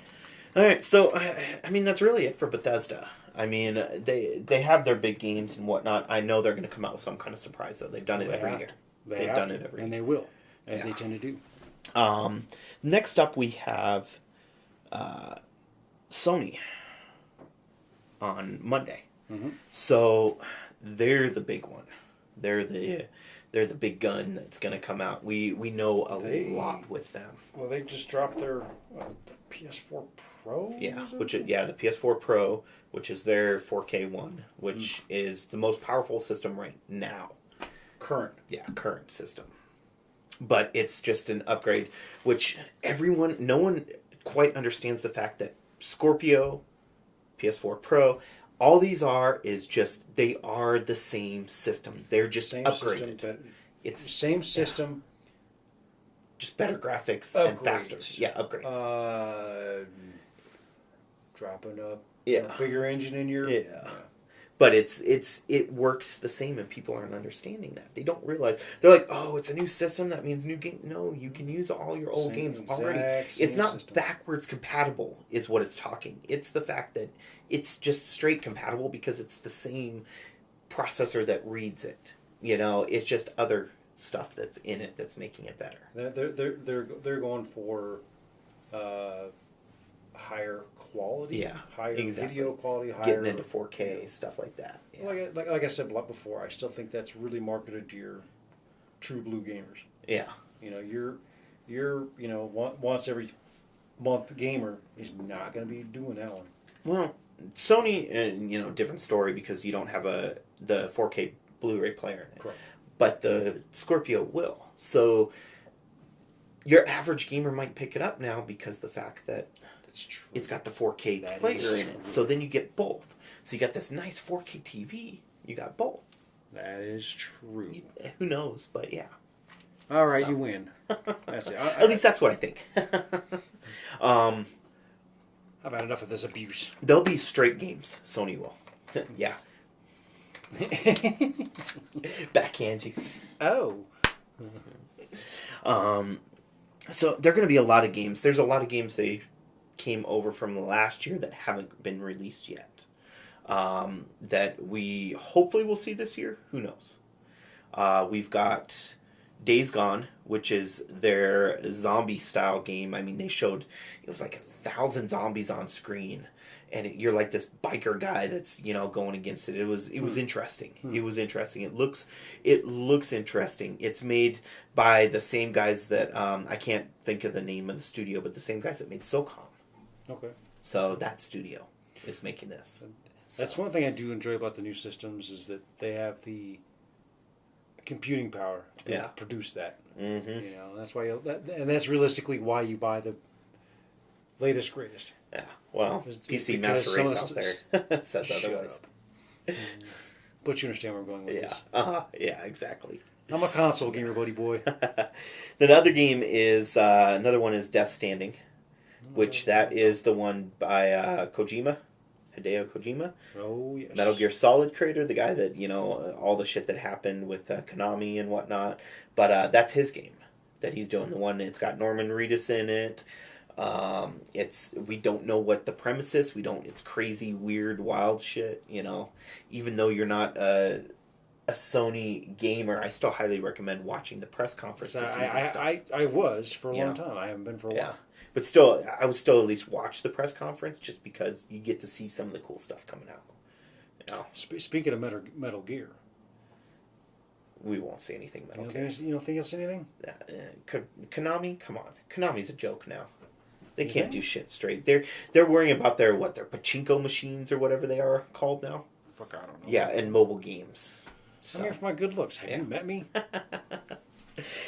right, so that's really it for Bethesda. They have their big games and whatnot. I know they're going to come out with some kind of surprise, though. They've done it every year. They've done it every year. And they will, as they tend to do. Next up, we have Sony on Monday. Mm-hmm. So they're the big one. They're the big gun that's going to come out. We know a lot with them. Well, they just dropped their PS4 Pro. Yeah, the PS4 Pro, which is their 4K one, which is the most powerful system right now. Current System. But it's just an upgrade, which no one quite understands the fact that Scorpio, PS4 Pro, all these they are the same system. They're just upgraded. It's same system. Just better graphics and faster. Yeah, upgrades. Dropping a bigger engine in your... Yeah. But it works the same, and people aren't understanding that. They don't realize. They're like, oh, it's a new system, that means new game. No, you can use all your old games already. It's not system. Backwards compatible is what it's talking. It's the fact that it's just straight compatible because it's the same processor that reads it. It's just other stuff that's in it that's making it better. They're going for higher quality, higher video quality, getting into 4K stuff like that. Yeah. Like I said before, I still think that's really marketed to your true blue gamers. Yeah, your once every month gamer is not going to be doing that one. Well, Sony, different story because you don't have the 4K Blu-ray player in it. Correct. But the Scorpio will. So your average gamer might pick it up now because the fact that it's got the 4K player in it. So then you get both. So you got this nice 4K TV. You got both. That is true. Who knows? But yeah. All right, you win. That's it. At least that's what I think. I've had enough of this abuse. There'll be straight games. Sony will. Yeah. Backhand you. Oh. So there are going to be a lot of games. There's a lot of games they came over from last year that haven't been released yet. That we hopefully will see this year. Who knows? We've got Days Gone, which is their zombie style game. I mean, they showed it was like 1,000 zombies on screen, and you're like this biker guy that's going against it. It was interesting. It was interesting. It looks interesting. It's made by the same guys that I can't think of the name of the studio, but the same guys that made SOCOM. Okay. So that studio is making this. That's one thing I do enjoy about the new systems is that they have the computing power to be able to produce that. Mm-hmm. That's why, and that's realistically why you buy the latest greatest. Yeah. Well, PC Master Race out there says otherwise. But you understand where I'm going with this. Yeah, exactly. I'm a console gamer, buddy boy. The other game is another one is Death Standing, which that is the one by Hideo Kojima. Oh yes. Metal Gear Solid creator, the guy that all the shit that happened with Konami and whatnot. But that's his game that he's doing. The one that's got Norman Reedus in it. We don't know what the premise is. It's crazy, weird, wild shit. Even though you're not a Sony gamer, I still highly recommend watching the press conference to see this stuff. I was for a long time. I haven't been for a while. But still, I would still at least watch the press conference just because you get to see some of the cool stuff coming out. Speaking of Metal Gear, we won't see anything Metal Gear. You don't think it's anything? Konami, come on, Konami's a joke now. They can't do shit straight. They're worrying about their pachinko machines or whatever they are called now. Fuck, I don't know. Yeah, and mobile games. I'm here for my good looks. Have you met me?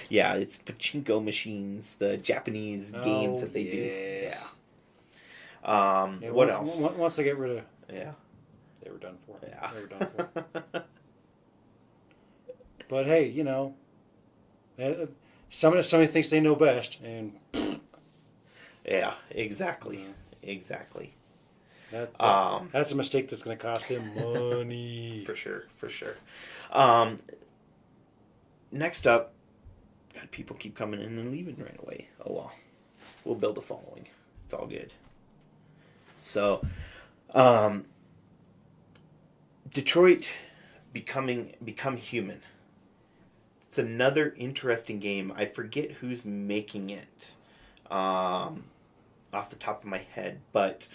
Yeah, it's pachinko machines, the Japanese games that they do. Yeah. What else? Once they get rid of... Yeah. They were done for. Yeah. They were done for. But hey, somebody thinks they know best, and... Yeah, exactly. Exactly. That's a mistake that's going to cost him money. For sure. Next up, God, people keep coming in and leaving right away. Oh well. We'll build a following. It's all good. So, Detroit Become Human. It's another interesting game. I forget who's making it. Off the top of my head, but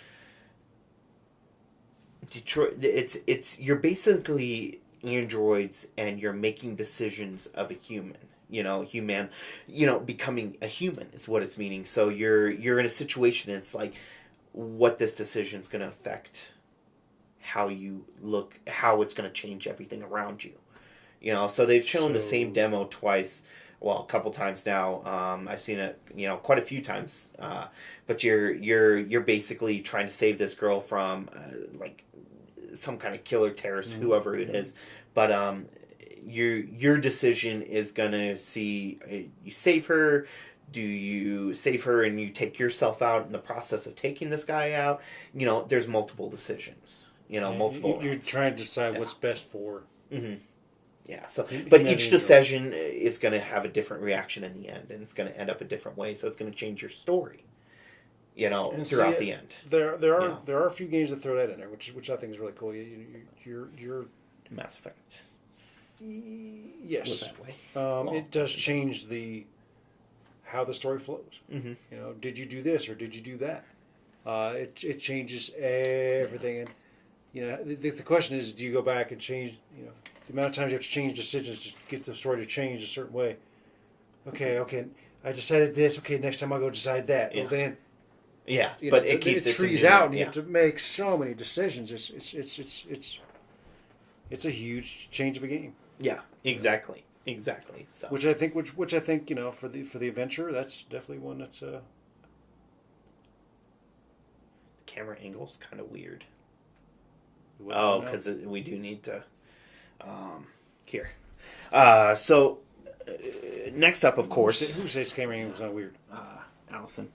Detroit, it's you're basically androids and you're making decisions of a human. Becoming a human is what it's meaning. So you're in a situation and it's like what this decision is going to affect how you look, how it's going to change everything around you. So they've shown the same demo twice. Well, a couple times now. I've seen it, quite a few times. But you're basically trying to save this girl from like some kind of killer terrorist, whoever it is. But your decision is gonna see you save her. Do you save her and you take yourself out in the process of taking this guy out? There's multiple decisions. Multiple. You're trying to decide what's best for. Mm-hmm. Yeah. So, but each decision is going to have a different reaction in the end, and it's going to end up a different way. So it's going to change your story. Throughout the end. There are a few games that throw that in there, which I think is really cool. You're Mass Effect. Yes. Was that way? It does change how the story flows. Mm-hmm. Did you do this or did you do that? It changes everything, and the question is, do you go back and change? The amount of times you have to change decisions to get the story to change a certain way. Okay, I decided this. Okay, next time I'll go decide that. Yeah. Well, then Yeah, you but know, it keeps it its trees immunity, out, and you yeah. have to make so many decisions. It's a huge change of a game. Yeah, exactly. Exactly. So Which I think, you know, for the adventure, that's definitely one that's the camera angle's kind of weird. Oh, because we do need to. Here. So next up, of course. Who says camera angle's not weird? Allison.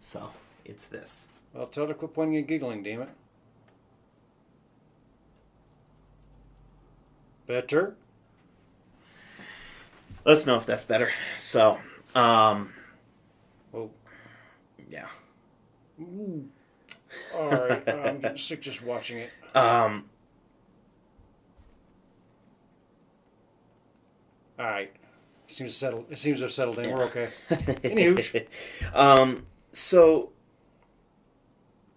So it's this. Well, tell her to quit pointing and giggling, damn it. Better. Let's know if that's better. So, Oh. yeah. Ooh. All right. I'm getting sick just watching it. All right. It seems to have settled in. Yeah. We're okay. Anywho. So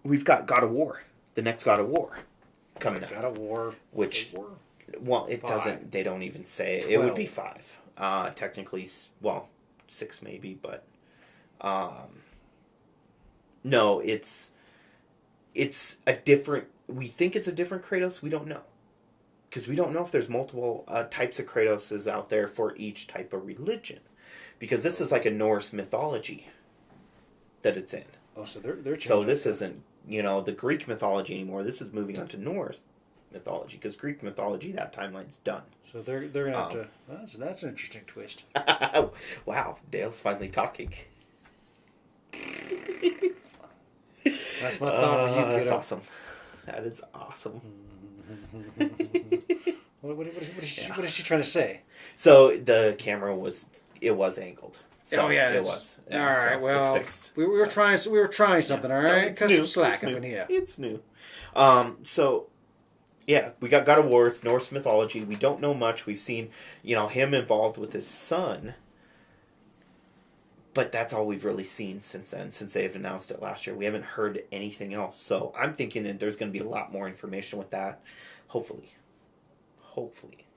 we've got God of War, the next God of War, coming up. God of War. Which, 4? well, it 5. doesn't. They don't even say it. 12. It would be 5. Technically, well, 6 maybe, but no, it's a different. We think it's a different Kratos. We don't know, because we don't know if there's multiple types of Kratoses out there for each type of religion, because this is like a Norse mythology that it's in. Oh, so they're so this isn't the Greek mythology anymore. This is moving on to Norse mythology, because Greek mythology, that timeline's done. So they're gonna have to. That's an interesting twist. Wow, Dale's finally talking. That's my thought for you, kiddo. That's awesome. That is awesome. What is she trying to say? So the camera was angled. So it was. Yeah, all right. So well, it's fixed. we were trying something. All right, cut some slack up in here. It's new. So. Yeah, we got God of War. It's Norse mythology. We don't know much. We've seen, him involved with his son. But that's all we've really seen since then, since they've announced it last year. We haven't heard anything else. So I'm thinking that there's going to be a lot more information with that. Hopefully.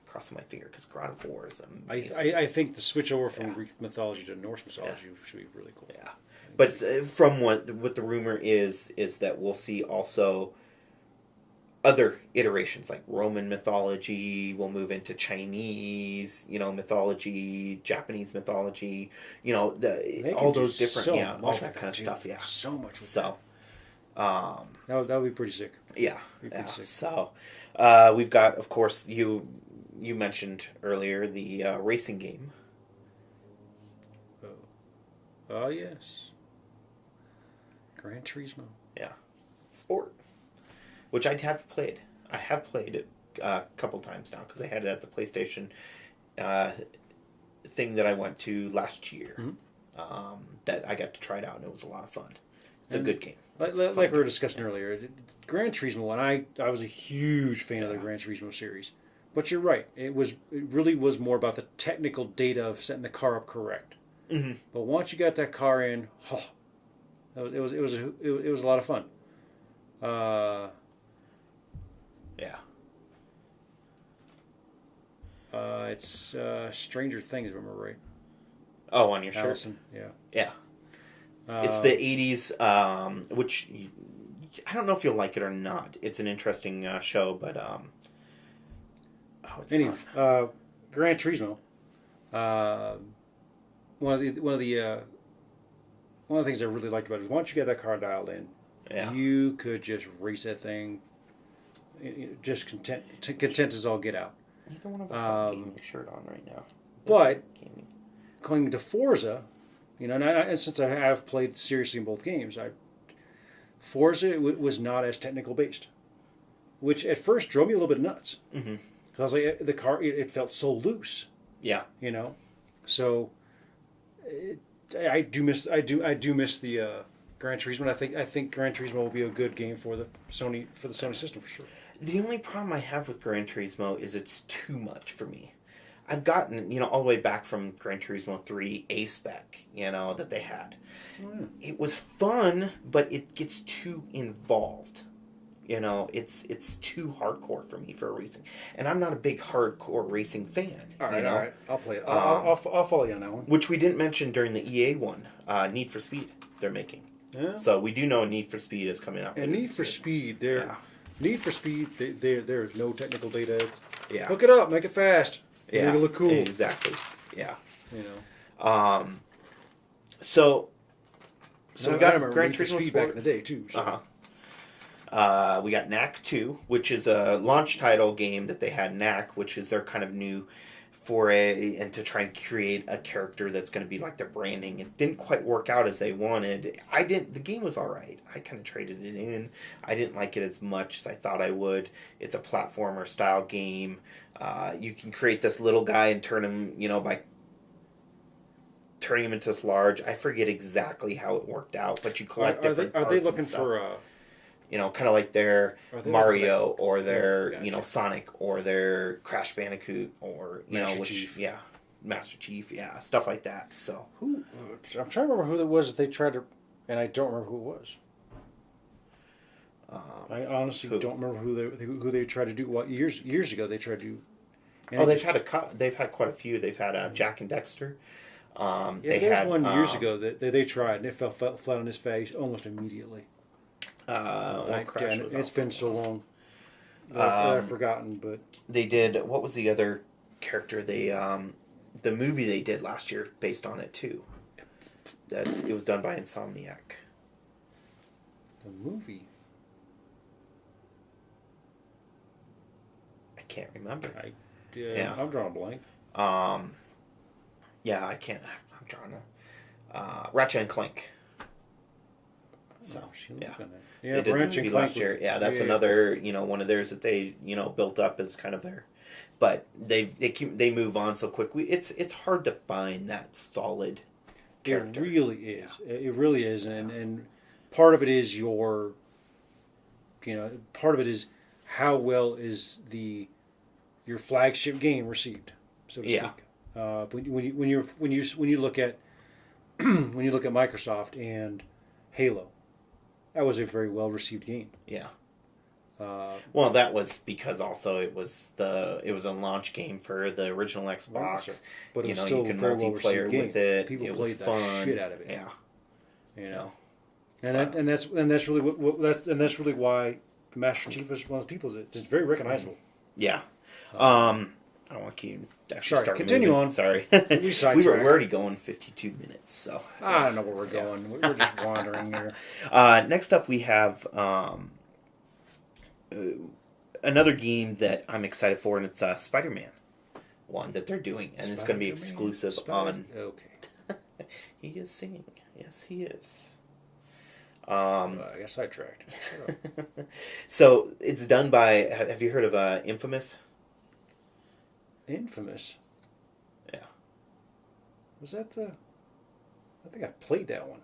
Crossing my finger, because God of War is amazing. I think the switch over from Greek mythology to Norse mythology should be really cool. Yeah. But from what the rumor is that we'll see also other iterations, like Roman mythology, will move into Chinese, mythology, Japanese mythology, all those different, all that kind of stuff, So much with that. That would be pretty sick. Yeah. Sick. So, we've got, of course, you mentioned earlier the racing game. Oh, yes. Gran Turismo. Yeah. Sport. Which I have played. I have played it a couple times now, because I had it at the PlayStation thing that I went to last year. Mm-hmm. That I got to try it out, and it was a lot of fun. It's a good game. Like we were discussing earlier, Gran Turismo one, I was a huge fan of the Gran Turismo series. But you're right. It really was more about the technical data of setting the car up correct. Mm-hmm. But once you got that car in, it was a lot of fun. It's Stranger Things, if I remember right. Oh, on your Allison, shirt? Yeah. It's the 80s, which I don't know if you'll like it or not. It's an interesting show, but anyway, Gran Turismo. One of the things I really liked about it is once you get that car dialed in, you could just race that thing. Just content as all get out. Neither one of us have a gaming shirt on right now. But going to Forza, and since I have played seriously in both games, Forza was not as technical based, which at first drove me a little bit nuts. Mm-hmm. Because I was like, the car, it felt so loose. Yeah. So I do miss the Gran Turismo. I think Gran Turismo will be a good game for the Sony system for sure. The only problem I have with Gran Turismo is it's too much for me. I've gotten, all the way back from Gran Turismo 3 A-Spec, that they had. Mm. It was fun, but it gets too involved. It's too hardcore for me for racing. And I'm not a big hardcore racing fan. All right. I'll play it. I'll follow you on that one. Which we didn't mention during the EA one, Need for Speed they're making. Yeah. So we do know Need for Speed is coming up. And Need for Speed, Need for Speed, there is no technical data. Yeah. Hook it up, make it fast. Yeah. Make it look cool. Exactly. Yeah. You know. So we got Gran Need for Turismo Speed Sport back in the day too. So. We got Knack 2, which is a launch title game that they had. Knack, which is their kind of new foray and to try and create a character that's going to be like their branding. It didn't quite work out as they wanted. The game was all right. I kind of traded it in. I didn't like it as much as I thought I would. It's a platformer style game. You can create this little guy and turn him, by turning him into this large. I forget exactly how it worked out, but you collect different Are parts they and looking stuff. for kind of like their Mario or their, gotcha. Sonic or their Crash Bandicoot or, Master Chief. Master Chief, stuff like that. So I'm trying to remember who that was that they tried to, and I don't remember who it was. I honestly don't remember who they tried to do. What years ago they tried to do? They've had quite a few. They've had Jack and Dexter. There's one years ago that they tried and it fell flat on his face almost immediately. It's been so long that I've forgotten, but they did. What was the other character? The movie they did last year based on it too. It was done by Insomniac. The movie. I can't remember. I'm drawing a blank. I can't. I'm drawing a Ratchet and Clank. So they did the movie last year. Yeah, that's another one of theirs that they built up as kind of their, but they move on so quick. It's hard to find that solid character. It really is. Yeah. It really is, and part of it is part of it is how well is your flagship game received, so to speak. When you look at Microsoft and Halo. That was a very well received game. Yeah. Well, that was because also it was a launch game for the original Xbox. But it was still you can very multiplayer with it. People it played was fun. the shit out of it. Yeah. And that's really why Master Chief is one of those people. It's very recognizable. Yeah. I don't want to keep actually start continue moving. on. Sorry. We're already going 52 minutes, so I don't know where we're going. We're just wandering here. Next up, we have another game that I'm excited for, and it's Spider-Man one that they're doing, and it's going to be exclusive on. Okay. He is singing. Yes, he is. I guess I sidetracked. So it's done by. Have you heard of Infamous? Infamous. Yeah. Was that the? I think I played that one.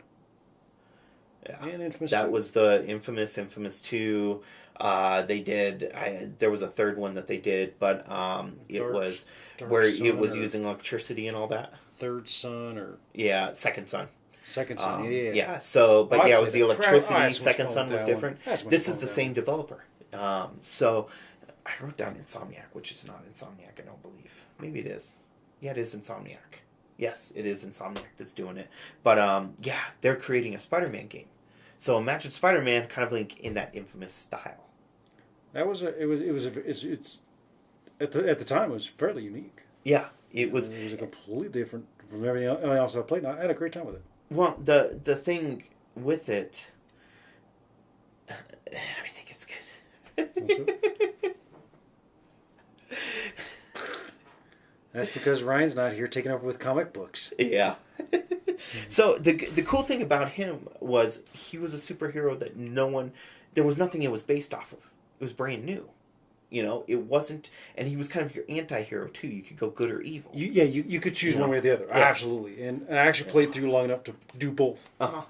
Yeah. And Infamous. That 2. was the Infamous 2. They did. There was a third one that they did, but it was where it was using electricity and all that. Third Son or Second Son. Second Son. Yeah. So, but it was the electricity. Second Son was different. This is the same developer. So. I wrote down Insomniac, which is not Insomniac, I don't believe. Maybe it is. Yeah, it is Insomniac. Yes, it is Insomniac that's doing it. But, they're creating a Spider-Man game. So imagine Spider-Man kind of like in that Infamous style. That was at the time it was fairly unique. Yeah, it was. It was a completely different from everything else I played. I had a great time with it. Well, the thing with it, I think it's good. That's because Ryan's not here taking over with comic books. Yeah. So the cool thing about him was he was a superhero that there was nothing it was based off of. It was brand new. It wasn't, and he was kind of your anti-hero too. You could go good or evil. You could choose one way or the other. Yeah. Absolutely. And I actually played through long enough to do both. Uh-huh.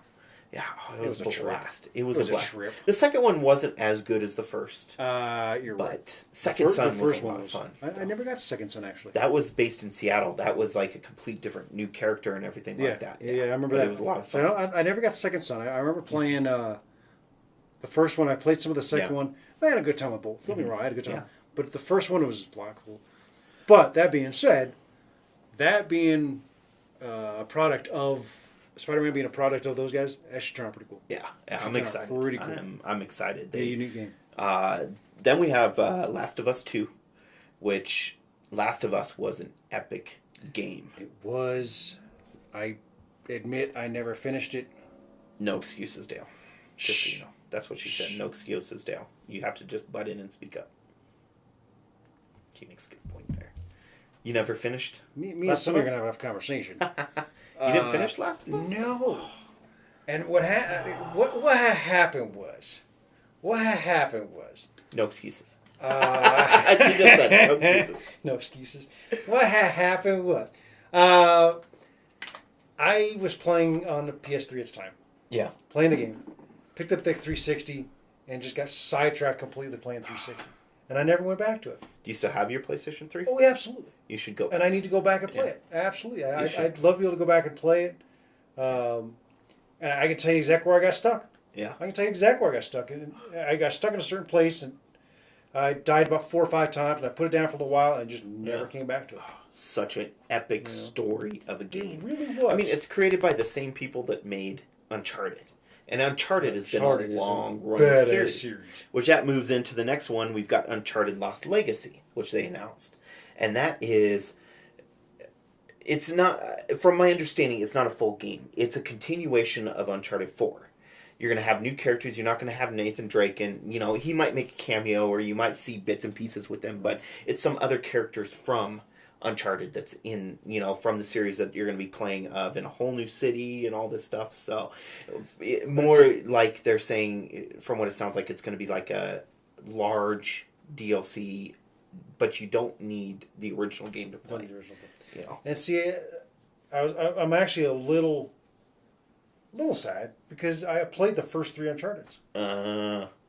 Yeah, it was a blast. It was a blast. Trip. The second one wasn't as good as the first. You're right. But Second Son was a lot of fun. I never got to Second Son, actually. That was based in Seattle. That was like a complete different new character and everything like that. Yeah, I remember that. It was a lot of fun. So I never got to Second Son. I remember playing the first one. I played some of the second one. I had a good time with both. Don't get me wrong, I had a good time. Yeah. But the first one was a lot cool. But that being said, that being a product of Spider-Man being a product of those guys, that should turn out pretty cool. Yeah, Should I'm turn out excited. pretty cool. I'm excited. A unique game. Then we have Last of Us 2, which Last of Us was an epic game. It was. I admit I never finished it. No excuses, Dale. Just so you know. That's what she said. No excuses, Dale. You have to just butt in and speak up. She makes a good point there. You never finished? Me and somebody are going to have a conversation. You didn't finish Last of Us? No. And what happened was... No excuses. You just said no excuses. No excuses. What happened was... I was playing on the PS3 at the time. Yeah. Playing the game. Picked up the 360 and just got sidetracked completely playing 360. And I never went back to it. Do you still have your PlayStation 3? Oh, yeah, absolutely. You should go. And I need to go back and play it. Absolutely. I'd love to be able to go back and play it. And I can tell you exactly where I got stuck. Yeah. I can tell you exactly where I got stuck. And I got stuck in a certain place, and I died about 4 or 5 times, and I put it down for a little while, and just never came back to it. Such an epic story of a game. It really was. I mean, it's created by the same people that made Uncharted. And Uncharted has been a long-running series. Which that moves into the next one. We've got Uncharted Lost Legacy, which they announced. And that is... It's not... From my understanding, it's not a full game. It's a continuation of Uncharted 4. You're going to have new characters. You're not going to have Nathan Drake. And, you know, he might make a cameo or you might see bits and pieces with him. But it's some other characters from Uncharted that's in, you know, from the series that you're going to be playing of in a whole new city and all this stuff. So more like they're saying, from what it sounds like, it's going to be like a large DLC, but you don't need the original game to play. You know. And see, I'm actually a little sad because I played the first 3 Uncharteds.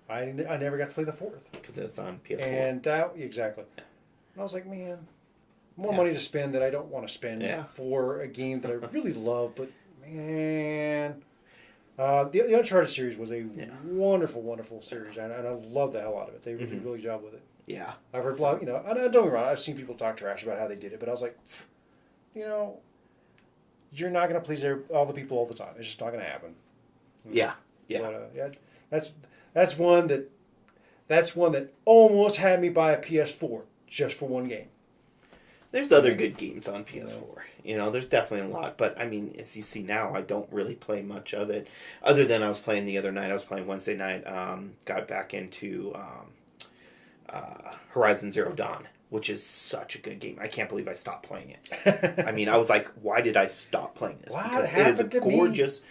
I never got to play the 4th because it's on PS4. And exactly. And I was like, man. More money to spend that I don't want to spend for a game that I really love, but man, the Uncharted series was a wonderful, wonderful series, and I love the hell out of it. They did a really good job with it. Yeah, I've heard don't get me wrong, I've seen people talk trash about how they did it, but I was like, you know, you're not going to please all the people all the time. It's just not going to happen. Yeah. But, that's one that almost had me buy a PS4 just for one game. There's other good games on PS4. You know, there's definitely a lot. But, I mean, as you see now, I don't really play much of it. Other than I was playing the other night. I was playing Wednesday night. Got back into Horizon Zero Dawn, which is such a good game. I can't believe I stopped playing it. I mean, I was like, why did I stop playing this? Wow, because it is a gorgeous,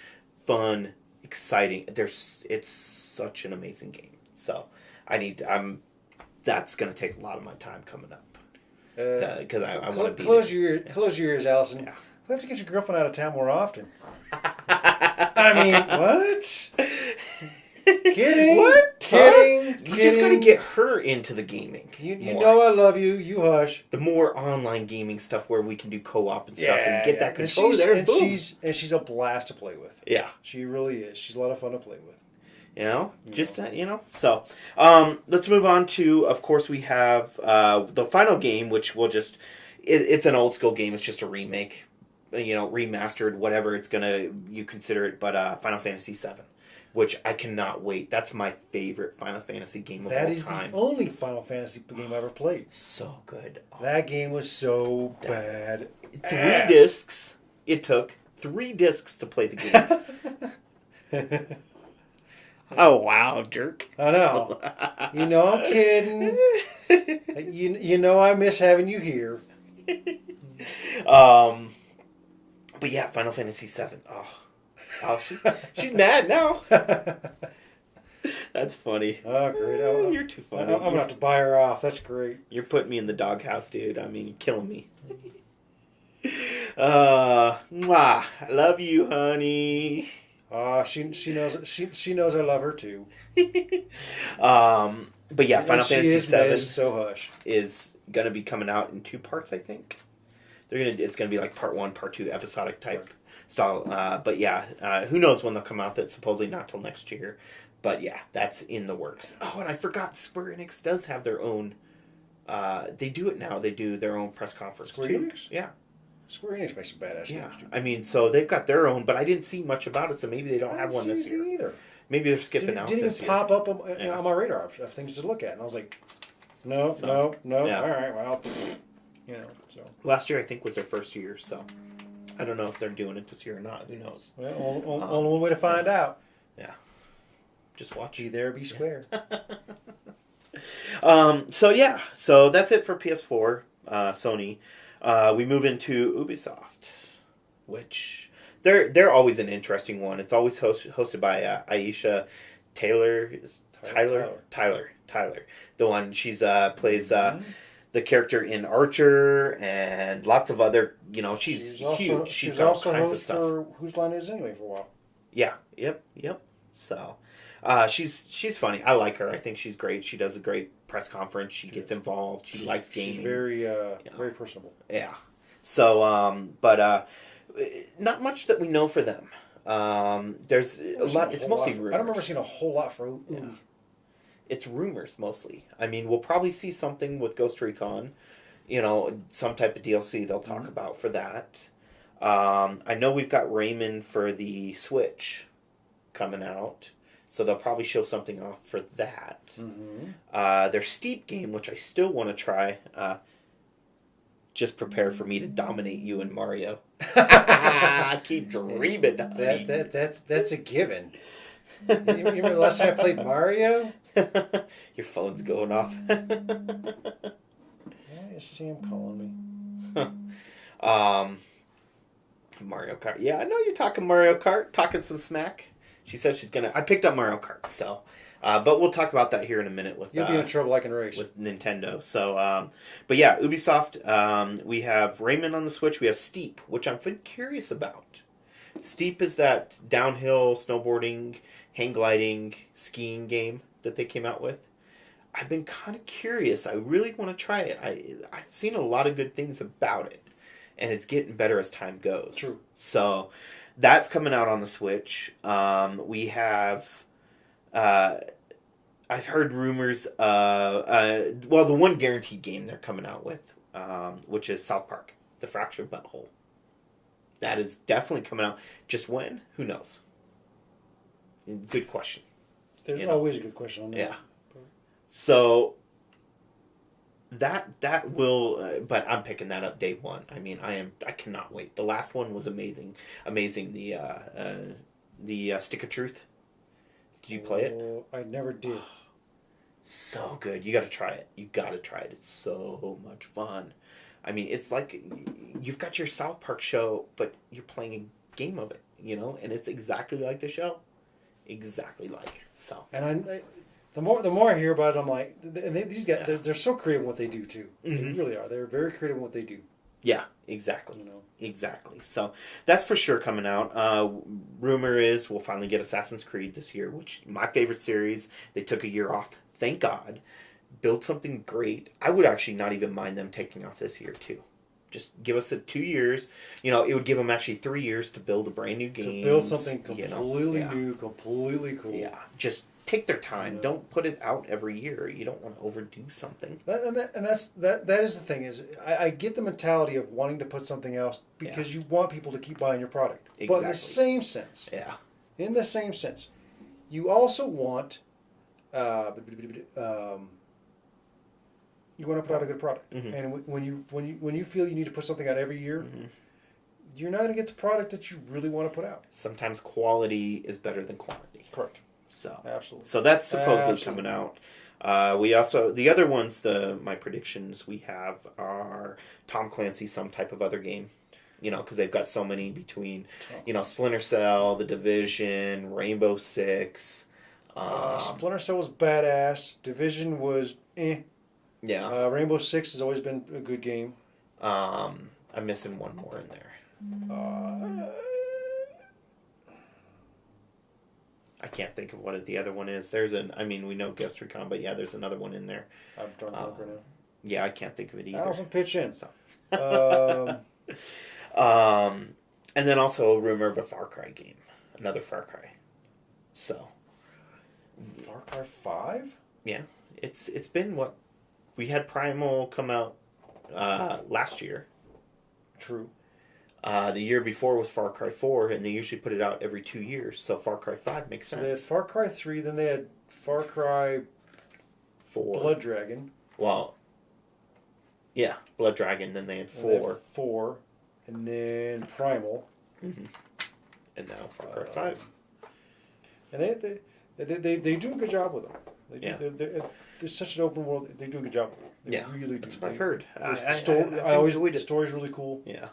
fun, exciting. It's such an amazing game. So, that's going to take a lot of my time coming up. Because I want to be close your ears, Allison. Yeah. We have to get your girlfriend out of town more often. I mean, what? Kidding? What? Kidding? You just got to get her into the gaming. You know I love you. You hush. The more online gaming stuff where we can do co-op and stuff and get that controller there. And boom. She's a blast to play with. Yeah, she really is. She's a lot of fun to play with. You know, So, let's move on to, of course, we have the final game, which will just, it's an old school game. It's just a remake, remastered, whatever you consider it. But Final Fantasy VII, which I cannot wait. That's my favorite Final Fantasy game of all time. That is the only Final Fantasy game I ever played. So good. That game was so bad. 3 discs. It took 3 discs to play the game. Oh, wow, jerk. I know. I'm kidding. I miss having you here. But yeah, Final Fantasy VII. Oh, she's mad now. That's funny. Oh, great. You're too funny. I'm going to have to buy her off. That's great. You're putting me in the doghouse, dude. I mean, you're killing me. Mwah. I love you, honey. She knows I love her too. But yeah, Final Fantasy VII so hush. is gonna be coming out in 2 parts, I think. It's gonna be like part 1, part 2, episodic type style. But yeah, who knows when they'll come out? That's supposedly not till next year. But yeah, that's in the works. Oh, and I forgot, Square Enix does have their own. They do it now. They do their own press conference Square too. Enix? Yeah. Square Enix makes some badass games too. I mean, so they've got their own, but I didn't see much about it, so maybe they don't have one this year. Either. Maybe they're skipping out this year. Didn't even pop up on my radar of things to look at, and I was like, no. Yeah. All right, well, So last year I think was their first year, so I don't know if they're doing it this year or not. Who knows? Well, only one way to find out. Yeah. Just watch. Be there, be square. So that's it for PS4, Sony. We move into Ubisoft, which they're always an interesting one. It's always hosted by Aisha Tyler, the one she's plays the character in Archer and lots of other. She's huge. She's got all kinds of stuff. For Whose Line Is Anyway for a while. Yeah. Yep. So. She's funny. I like her. I think she's great. She does a great press conference. She gets involved. She likes gaming. She's very personable. Yeah. So, but not much that we know for them. There's a lot. It's mostly rumors. I don't remember seeing a whole lot for Ubi. Yeah. It's rumors mostly. I mean, we'll probably see something with Ghost Recon. Some type of DLC they'll talk about for that. I know we've got Rayman for the Switch coming out. So they'll probably show something off for that. Mm-hmm. Their Steep game, which I still want to try. Just prepare for me to dominate you in Mario. I keep dreaming. That's a given. You remember the last time I played Mario? Your phone's going off. Why is Sam calling me? Mario Kart. Yeah, I know you're talking Mario Kart, talking some smack. She said she's gonna. I picked up Mario Kart, so, but we'll talk about that here in a minute. You'll be in trouble. I can race with Nintendo. So, but yeah, Ubisoft. We have Rayman on the Switch. We have Steep, which I'm curious about. Steep is that downhill snowboarding, hang gliding, skiing game that they came out with. I've been kind of curious. I really want to try it. I've seen a lot of good things about it, and it's getting better as time goes. True. So. That's coming out on the Switch. We have, I've heard rumors of, the one guaranteed game they're coming out with, which is South Park, The Fractured Butthole. That is definitely coming out. Just when? Who knows? Good question. There's always a good question on that. Yeah. So, that will, but I'm picking that up day one. I mean, I cannot wait. The last one was amazing. The Stick of Truth. Did you play it? I never did. So good. You got to try it. It's so much fun. I mean, it's like you've got your South Park show, but you're playing a game of it, and it's exactly like the show. Exactly like. So. And the more I hear about it, I'm like, these guys, they're so creative in what they do too. Mm-hmm. They really are. They're very creative in what they do. Yeah, exactly. Exactly. So that's for sure coming out. Rumor is we'll finally get Assassin's Creed this year, which my favorite series. They took a year off. Thank God. Build something great. I would actually not even mind them taking off this year too. Just give us 2 years. It would give them actually 3 years to build a brand new game. To build something completely new, completely cool. Yeah, just take their time. Yeah. Don't put it out every year. You don't want to overdo something. That is the thing. Is I get the mentality of wanting to put something else because you want people to keep buying your product. Exactly. But in the same sense, you also want you want to put out a good product. Mm-hmm. And when you feel you need to put something out every year. Mm-hmm. You're not going to get the product that you really want to put out. Sometimes quality is better than quantity. Correct. So absolutely. So that's supposedly coming out. We also the other ones. My predictions we have are Tom Clancy, some type of other game. Because they've got so many between, Splinter Cell, The Division, Rainbow Six. Splinter Cell was badass. Division was eh. Yeah. Rainbow Six has always been a good game. I'm missing one more in there. I can't think of what the other one is. We know Ghost Recon, but there's another one in there. I'm drawing blank right now. Yeah, I can't think of it either. Allison, pitch in. So. And then also a rumor of a Far Cry game. Another Far Cry. So. Far Cry 5? Yeah. It's been what? We had Primal come out last year. True. The year before was Far Cry 4, and they usually put it out every 2 years. So Far Cry 5 makes sense. So they had Far Cry 3, then they had Far Cry 4. Blood Dragon. Well, yeah, Blood Dragon. Then they had 4. 4, and then Primal. Mm-hmm. And now Far Cry 5. And they do a good job with them. It's such an open world. They do a good job. They really do. That's what I've heard. I always the story's really cool. Yeah,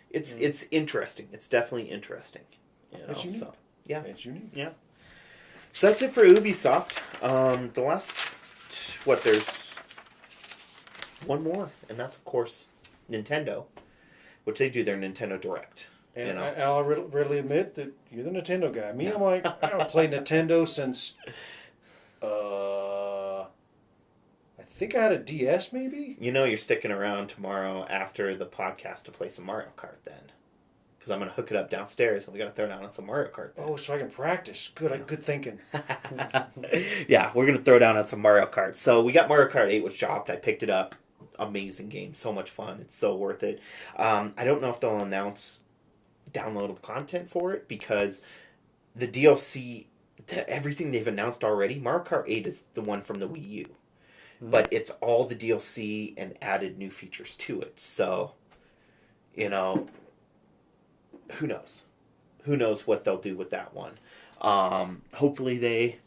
it's interesting. It's definitely interesting. It's unique. So, yeah, it's unique. Yeah. So that's it for Ubisoft. The last there's one more, and that's of course Nintendo, which they do their Nintendo Direct. And I'll readily admit that you're the Nintendo guy. Me, I'm like, I don't play Nintendo since, I think I had a DS maybe? You're sticking around tomorrow after the podcast to play some Mario Kart then. Because I'm going to hook it up downstairs and we got to throw down on some Mario Kart then. Oh, so I can practice. Good thinking. Yeah, we're going to throw down on some Mario Kart. So we got Mario Kart 8, which dropped. I picked it up. Amazing game. So much fun. It's so worth it. I don't know if they'll announce downloadable content for it because the DLC, everything they've announced already, Mario Kart 8 is the one from the Wii U. Mm-hmm. But it's all the DLC and added new features to it. So, who knows? Who knows what they'll do with that one? Hopefully they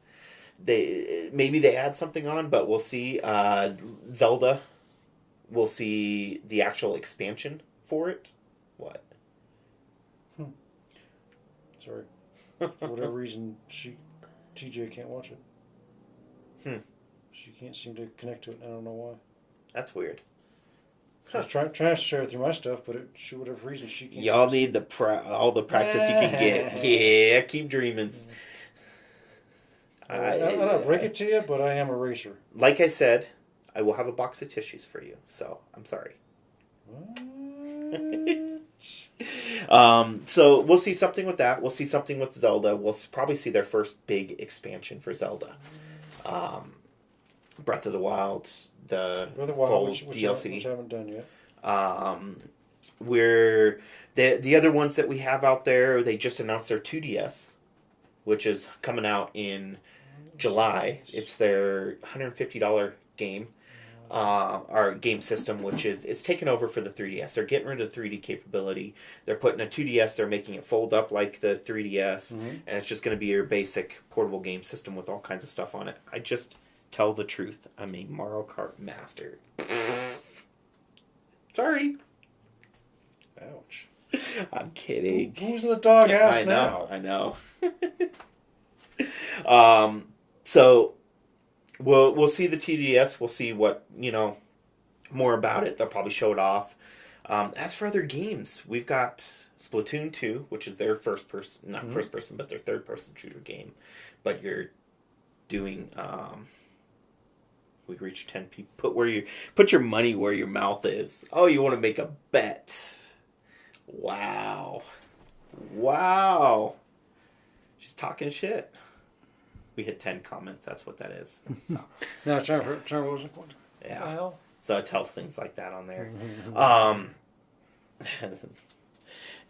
maybe they add something on, but we'll see. Zelda, we'll see the actual expansion for it. What? Sorry. For whatever reason, TJ can't watch it. She can't seem to connect to it. I don't know why. That's weird. I was trying to share through my stuff, but for whatever reason, she can't. Y'all need all the practice you can get. Yeah, keep dreaming. I'll not break it to you, but I am a racer. Like I said, I will have a box of tissues for you, so I'm sorry. So we'll see something with that. We'll see something with Zelda. We'll probably see their first big expansion for Zelda. Breath of the Wild, full DLC. Which I haven't done yet. Where the other ones that we have out there, they just announced their 2DS, which is coming out in July. It's their $150 game. Our game system, which is it's taken over for the 3DS. They're getting rid of the 3D capability. They're putting a 2DS. They're making it fold up like the 3DS, and it's just going to be your basic portable game system with all kinds of stuff on it. I just tell the truth. I'm a Mario Kart master. Sorry. Ouch. I'm kidding. Who's in the doghouse now? I know. So. We'll see the TDS. We'll see what, more about it. They'll probably show it off. As for other games, we've got Splatoon 2, which is their first person, not first person, but their third person shooter game. But you're doing, we reached 10 people. Put your money where your mouth is. Oh, you want to make a bet. Wow. She's talking shit. We hit 10 comments. That's what that is. So. No, try what was it called? Yeah. What the hell? So it tells things like that on there.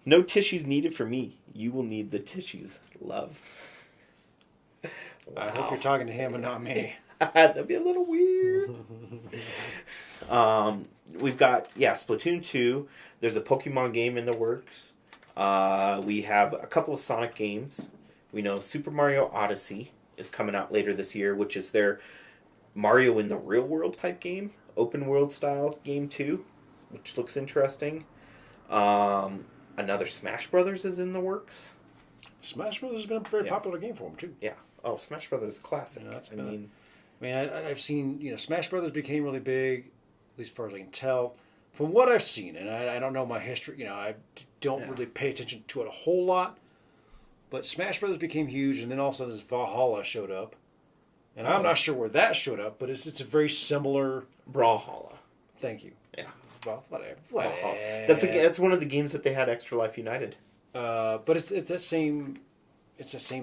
No tissues needed for me. You will need the tissues, love. Wow. I hope you're talking to him and not me. That'd be a little weird. We've got, Splatoon 2. There's a Pokemon game in the works. We have a couple of Sonic games. We know Super Mario Odyssey is coming out later this year, which is their Mario in the real world type game, open world style game too, which looks interesting. Another Smash Brothers is in the works. Smash Brothers has been a very popular game for them too. Yeah. Oh, Smash Brothers is classic. I've seen, Smash Brothers became really big, at least as far as I can tell. From what I've seen, and I don't know my history, I don't really pay attention to it a whole lot. But Smash Brothers became huge, and then all of a sudden this Valhalla showed up. And I'm not sure where that showed up, but it's a very similar... Brawlhalla. Thank you. Yeah. Whatever. That's one of the games that they had Extra Life United. But it's that same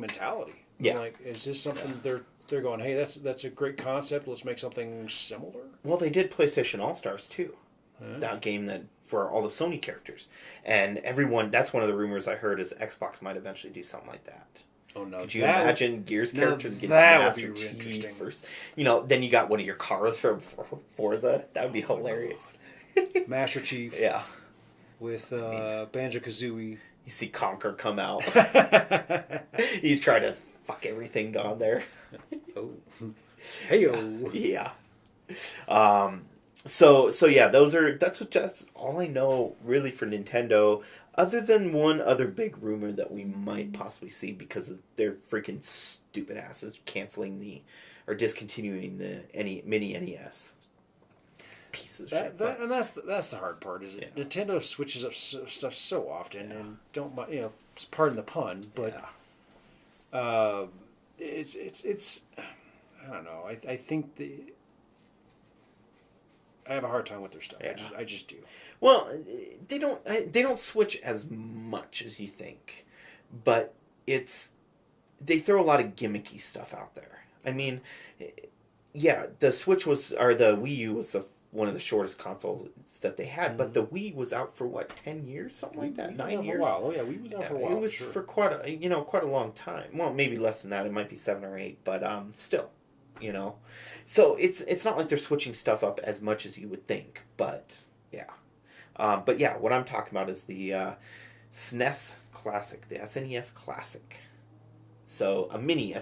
mentality. Yeah. Like, is this something they're going, hey, that's a great concept, let's make something similar? Well, they did PlayStation All-Stars too. That game that for all the Sony characters, and everyone. That's one of the rumors I heard is Xbox might eventually do something like that. Oh no! Could you imagine Gears characters getting that would Master be Chief interesting. first? Then you got one of your cars from Forza. That would be hilarious. Master Chief. Yeah. With Banjo-Kazooie. You see Conker come out. He's trying to fuck everything down there. Oh. Hey-o. Yeah. So yeah, that's all I know really for Nintendo, other than one other big rumor that we might possibly see because of their freaking stupid asses canceling or discontinuing the mini NES. Piece of shit. And that's the hard part, is it? Nintendo switches up stuff so often, and pardon the pun, but it's I don't know. I think I have a hard time with their stuff. Yeah. I just do. Well, they don't switch as much as you think, but they throw a lot of gimmicky stuff out there. I mean, yeah, the Switch or the Wii U was one of the shortest consoles that they had, but the Wii was out for what, 10 years, something like that, 9 years. For a while. Oh yeah, Wii was out for a while. It was for quite a long time. Well, maybe less than that. It might be 7 or 8, but still, So it's not like they're switching stuff up as much as you would think, but yeah. But yeah, what I'm talking about is the SNES Classic, the SNES Classic. So a mini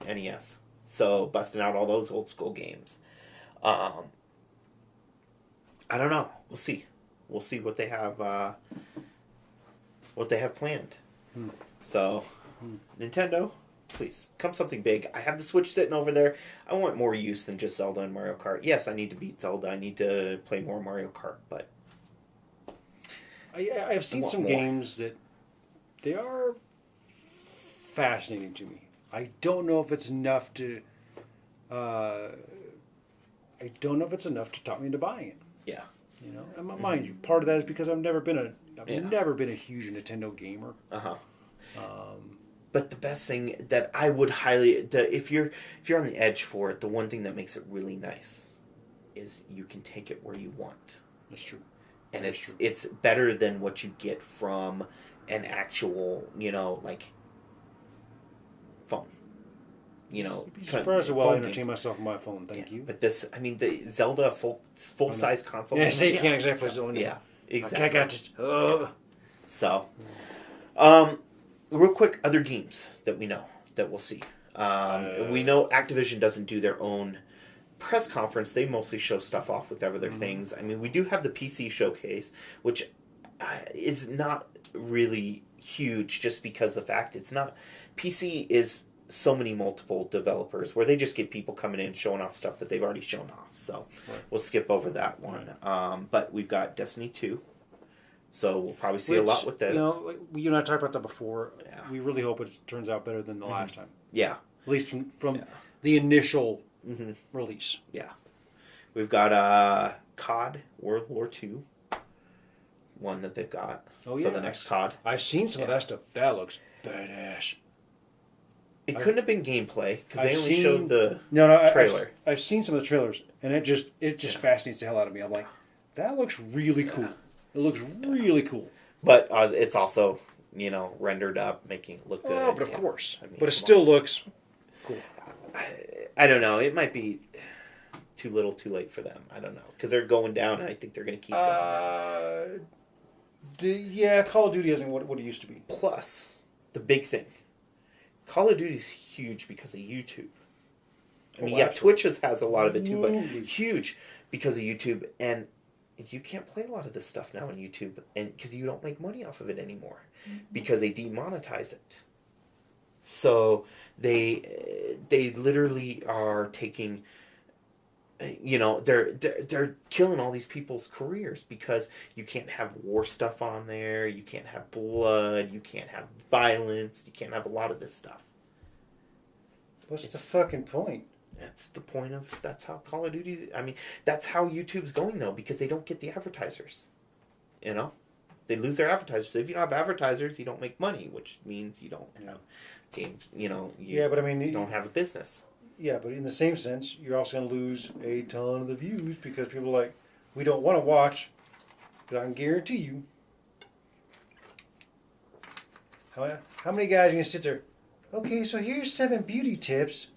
NES. So busting out all those old school games. I don't know. We'll see. We'll see what they have. What they have planned. So, Nintendo, please come something big. I have the Switch sitting over there. I want more use than just Zelda and Mario Kart. Yes, I need to beat Zelda. I need to play more Mario Kart, but I've seen some games that they are fascinating to me. I don't know if it's enough to. I don't know if it's enough to talk me into buying it. Yeah. And mind you, part of that is because I've never been a huge Nintendo gamer. But the best thing that I would if you're on the edge for it, the one thing that makes it really nice is you can take it where you want. That's true. And it's better than what you get from an actual, phone. You'd be surprised at how well I entertain myself on my phone. Thank you. But the Zelda full size console. Yeah, so you can't exactly zone it. Yeah, exactly. I got this. So, real quick, other games that we know that we'll see. We know Activision doesn't do their own press conference. They mostly show stuff off with other things. I mean, we do have the PC showcase, which is not really huge, just because the fact it's not. PC is so many multiple developers where they just get people coming in showing off stuff that they've already shown off. So we'll skip over that one. But we've got Destiny 2. So we'll probably see a lot with that. Like you and I talked about that before. Yeah. We really hope it turns out better than the last time. Yeah. At least from the initial release. Yeah. We've got COD World War II. One that they've got. Oh, so the next COD. I've seen some of that stuff. That looks badass. It couldn't have been gameplay because they only showed the trailer. I've seen some of the trailers, and it just fascinates the hell out of me. I'm like, that looks really cool. It looks really cool. But it's also, rendered up, making it look good. Oh, but of course. I mean, but it still looks cool. I don't know. It might be too little, too late for them. I don't know. Because they're going down, and I think they're going to keep going down. Yeah, Call of Duty isn't what it used to be. Plus, the big thing. Call of Duty is huge because of YouTube. I mean, Twitch has a lot of it too, but huge because of YouTube. And you can't play a lot of this stuff now on YouTube, and because you don't make money off of it anymore, because they demonetize it. So they literally are taking, they're killing all these people's careers because you can't have war stuff on there, you can't have blood, you can't have violence, you can't have a lot of this stuff. What's the fucking point? That's the point of, that's how Call of Duty, I mean, that's how YouTube's going though, because they don't get the advertisers. They lose their advertisers. So if you don't have advertisers, you don't make money, which means you don't have games, you don't have a business. Yeah, but in the same sense, you're also going to lose a ton of the views because people are like, we don't want to watch Because I can guarantee you, how many guys are going to sit there, okay, so here's 7 beauty tips.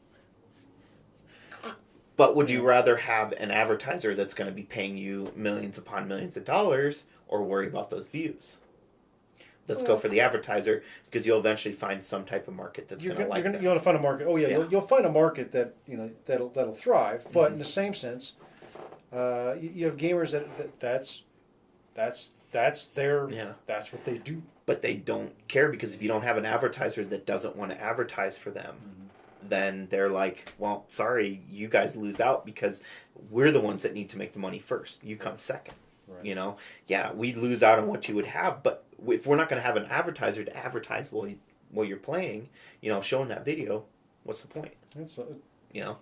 But would you rather have an advertiser that's going to be paying you millions upon millions of dollars, or worry about those views? Let's go for the advertiser, because you'll eventually find some type of market that's going to like that. You're going to find a market. Oh yeah, you'll find a market that that'll thrive. But in the same sense, you have gamers that's their that's what they do. But they don't care, because if you don't have an advertiser that doesn't want to advertise for them, then they're like, well, sorry, you guys lose out, because we're the ones that need to make the money first. You come second. Right. You know, yeah, we lose out on what you would have, but if we're not going to have an advertiser to advertise while you're playing, showing that video, what's the point? It'll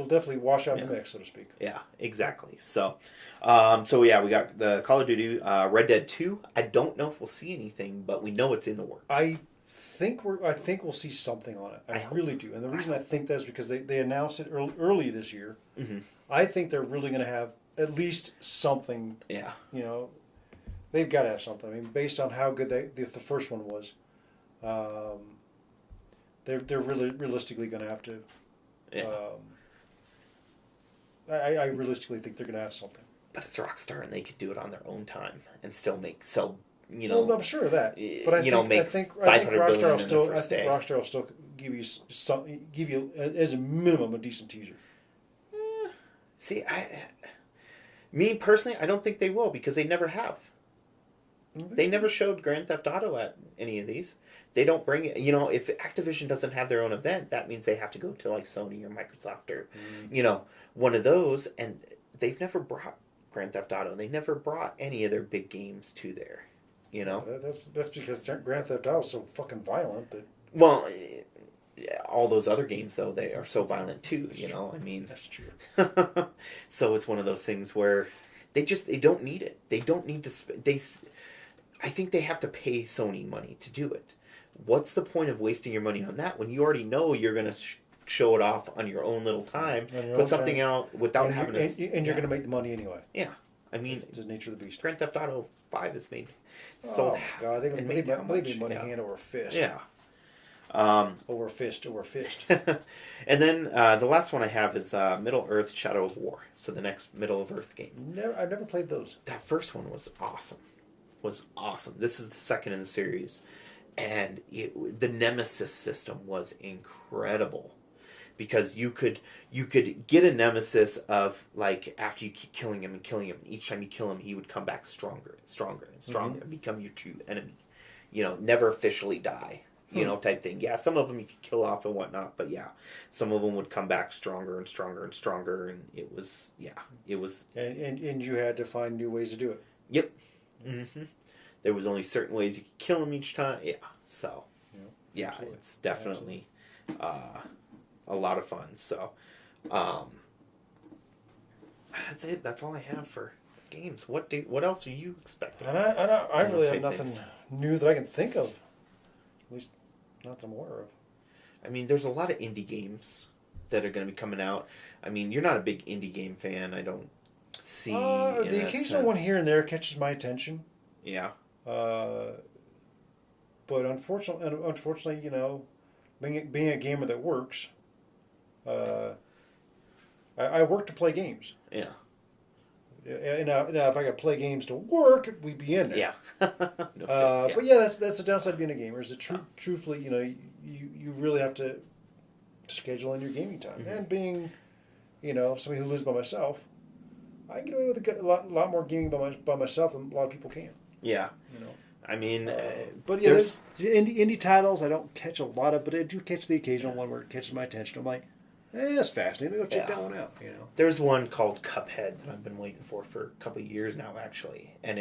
definitely wash out the mix, so to speak. Yeah, exactly. So we got the Call of Duty, Red Dead 2. I don't know if we'll see anything, but we know it's in the works. I think we'll see something on it. I really do, and the reason I think that is because they announced it early this year. Mm-hmm. I think they're really going to have at least something. Yeah. They've got to have something. I mean, based on how good the first one was, they're really realistically going to have to. Yeah. I realistically think they're going to have something. But it's Rockstar, and they could do it on their own time and still sell. Well, I'm sure of that. But I think Rockstar will still give you as a minimum a decent teaser. See, me personally, I don't think they will, because they never have. They never showed Grand Theft Auto at any of these. They don't bring it. If Activision doesn't have their own event, that means they have to go to like Sony or Microsoft or, one of those. And they've never brought Grand Theft Auto. They never brought any of their big games to there. That's because Grand Theft Auto is so fucking violent that. Well, all those other games though, they are so violent too. I mean, that's true. So it's one of those things where they don't need it. They don't need to. I think they have to pay Sony money to do it. What's the point of wasting your money on that when you already know you're going to show it off on your own little time, put something out without having to... And you're going to make the money anyway. Yeah. I mean... It's the nature of the beast. Grand Theft Auto 5 is made... Oh, God. They made money hand over fist. Yeah. Over fist. And then the last one I have is Middle-earth Shadow of War. So the next Middle-of-Earth game. I've never played those. That first one was awesome. This is the second in the series, and the Nemesis system was incredible, because you could get a Nemesis of, like, after you keep killing him, each time you kill him he would come back stronger and stronger and stronger and become your true enemy, never officially die, type thing. Yeah, some of them you could kill off and whatnot, but yeah, some of them would come back stronger and stronger and stronger, and it was and you had to find new ways to do it. Yep. Mm-hmm. There was only certain ways you could kill him each time. Yeah, so yeah, absolutely. It's definitely a lot of fun. So that's it. That's all I have for games. What else are you expecting? And I really have nothing new that I can think of. At least not that I'm aware of. I mean, there's a lot of indie games that are going to be coming out. I mean, you're not a big indie game fan. I don't see the occasional one here and there catches my attention. Yeah. But unfortunately, being a gamer that works, I work to play games. Yeah. And now if I got to play games to work, we'd be in there. Yeah. But yeah, that's the downside of being a gamer. Is that truthfully, you really have to schedule in your gaming time. Mm-hmm. And being, somebody who lives by myself, I can get away with a lot more gaming by myself than a lot of people can. Yeah. I mean, but yeah, there's indie titles I don't catch a lot of, but I do catch the occasional one where it catches my attention. I'm like, that's fascinating. Go check that one out. There's one called Cuphead that I've been waiting for a couple of years now, actually, and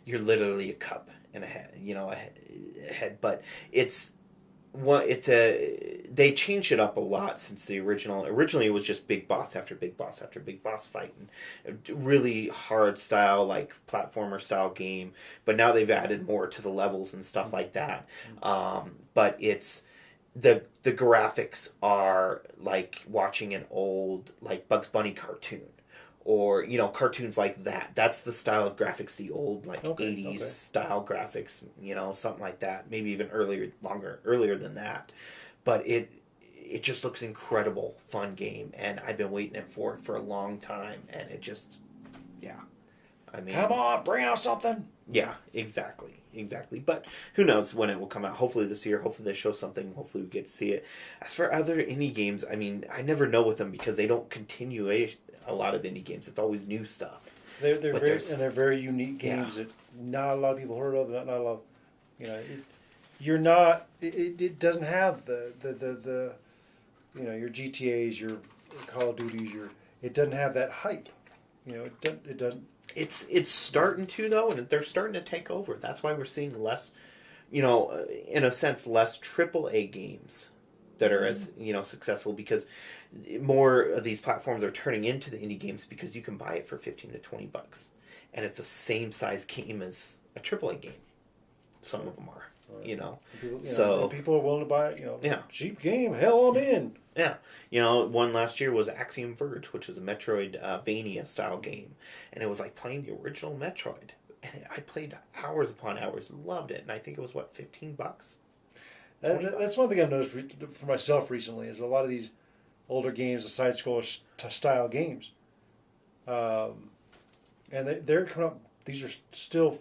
you're literally a cup in a head, a head, but they changed it up a lot since the original. Originally, it was just big boss after big boss after big boss fight, and a really hard style, like platformer style game. But now they've added more to the levels and stuff like that. But it's the graphics are like watching an old, like, Bugs Bunny cartoon, or cartoons like that. That's the style of graphics, the old 80s style graphics, something like that. Maybe even earlier than that. But it just looks incredible, fun game, and I've been waiting for it for a long time, and it just, yeah. I mean, come on, bring out something. Yeah, exactly. But who knows when it will come out? Hopefully this year. Hopefully they show something. Hopefully we get to see it. As for other indie games, I mean, I never know with them because they don't continue a lot of indie games. It's always new stuff. They're very unique games that not a lot of people heard of. Not a lot. You're not. It doesn't have the your GTA's, your Call of Duties. It doesn't have that hype. It doesn't. It's starting to, though, and they're starting to take over. That's why we're seeing less, in a sense, less AAA games that are as successful, because more of these platforms are turning into the indie games because you can buy it for $15 to $20, and it's the same size game as a AAA game. Some of them are, People, people are willing to buy it. Cheap game, hell, I'm in. Yeah. One last year was Axiom Verge, which was a Metroidvania style game. And it was like playing the original Metroid. And I played hours upon hours, loved it. And I think it was, $15? That's one thing I've noticed for myself recently, is a lot of these older games, the side-scroller style games. And they're coming up, these are still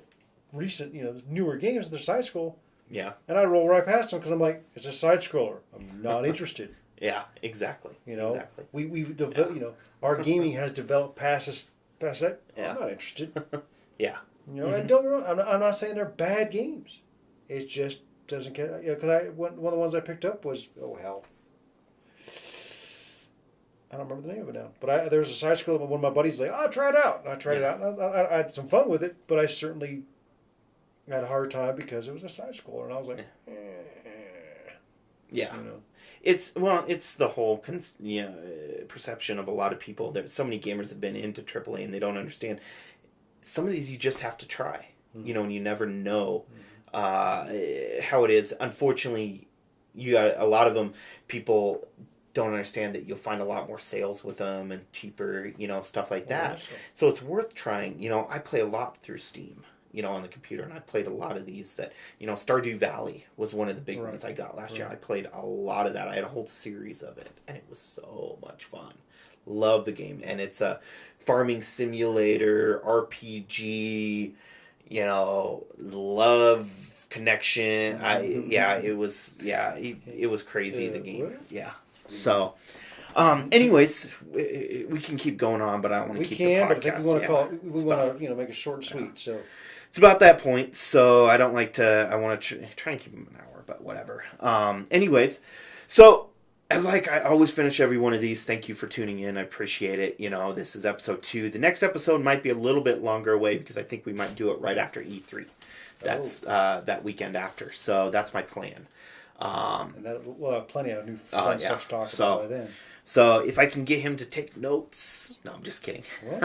recent, newer games, they're side-scroll. Yeah. And I roll right past them because I'm like, it's a side-scroller. I'm not interested. Yeah, exactly. Exactly. We've developed. Our gaming has developed past that. Yeah. I'm not interested. Yeah. And don't get me wrong, I'm not saying they're bad games. It just doesn't get. Because one of the ones I picked up was I don't remember the name of it now. But there was a side scroller. One of my buddies was like, try it out. And I tried it out. And I had some fun with it, but I certainly had a hard time because it was a side scroller, and I was like, Yeah. It's the whole perception of a lot of people. There's so many gamers have been into AAA and they don't understand. Some of these you just have to try, and you never know how it is. Unfortunately, you got a lot of them. People don't understand that you'll find a lot more sales with them and cheaper, stuff like that. So it's worth trying. I play a lot through Steam. On the computer, and I played a lot of these that, Stardew Valley was one of the big ones I got last year. I played a lot of that. I had a whole series of it, and it was so much fun. Love the game, and it's a farming simulator, RPG, love connection. It was crazy, the game. Yeah. So, anyways, we can keep going on, but I don't want to keep the podcast. But I think we want to make it short and sweet, so... It's about that point, so I don't like to... I want to try and keep them an hour, but whatever. Anyways, so as I always finish every one of these, thank you for tuning in. I appreciate it. This is episode 2. The next episode might be a little bit longer away because I think we might do it right after E3. That's that weekend after. So that's my plan. And we'll have plenty of new fun stuff to talk about by then. So if I can get him to take notes... No, I'm just kidding. What?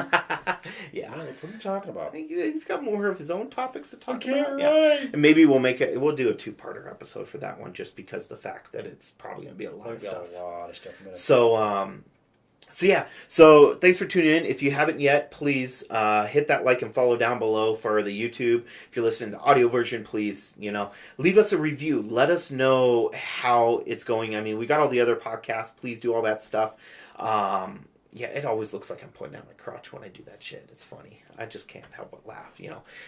Yeah. What are you talking about? He's got more of his own topics to talk about. Right. Yeah. And maybe we'll do a 2-parter episode for that one, just because the fact that it's probably going to be a lot of stuff. So thanks for tuning in. If you haven't yet, please hit that like and follow down below for the YouTube. If you're listening to the audio version, please, leave us a review. Let us know how it's going. I mean, we got all the other podcasts. Please do all that stuff. It always looks like I'm pointing out my crotch when I do that shit. It's funny. I just can't help but laugh,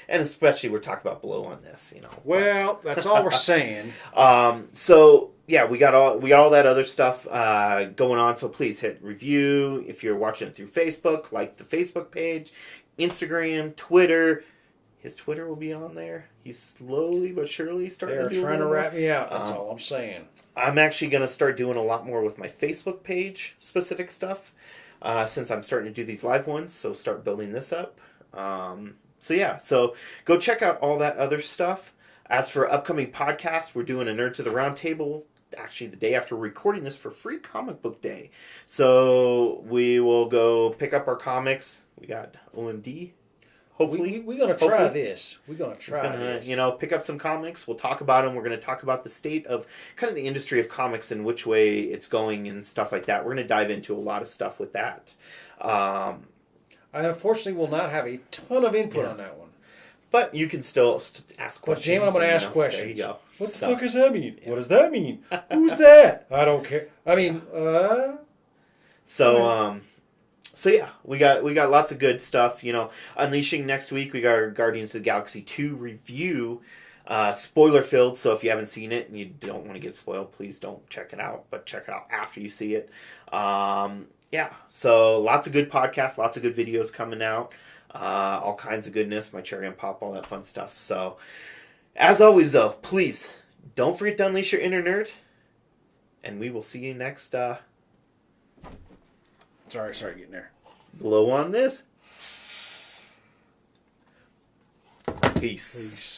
And especially we're talking about blow on this, Well, that's all we're saying. We got all that other stuff going on. So please hit review. If you're watching it through Facebook, like the Facebook page, Instagram, Twitter. His Twitter will be on there. He's slowly but surely starting to do. They're trying to wrap me out. That's all I'm saying. I'm actually going to start doing a lot more with my Facebook page specific stuff. Since I'm starting to do these live ones, so start building this up. So go check out all that other stuff. As for upcoming podcasts, we're doing a Nerd to the Roundtable, actually the day after recording this, for Free Comic Book Day. So we will go pick up our comics. We got OMD. Hopefully. We're going to try this. We're going to try this. Pick up some comics. We'll talk about them. We're going to talk about the state of kind of the industry of comics and which way it's going and stuff like that. We're going to dive into a lot of stuff with that. I unfortunately will not have a ton of input on that one. But you can still ask questions. But Jamie, I'm going to ask questions. There you go. What the fuck does that mean? Yeah. What does that mean? Who's that? I don't care. I mean, So yeah, we got lots of good stuff. You know, Unleashing next week. We got our Guardians of the Galaxy 2 review, spoiler filled. So if you haven't seen it and you don't want to get spoiled, please don't check it out. But check it out after you see it. Yeah, so lots of good podcasts, lots of good videos coming out. All kinds of goodness, my cherry on pop, all that fun stuff. So, as always, though, please don't forget to unleash your inner nerd, and we will see you next. Sorry, getting there. Blow on this. Peace.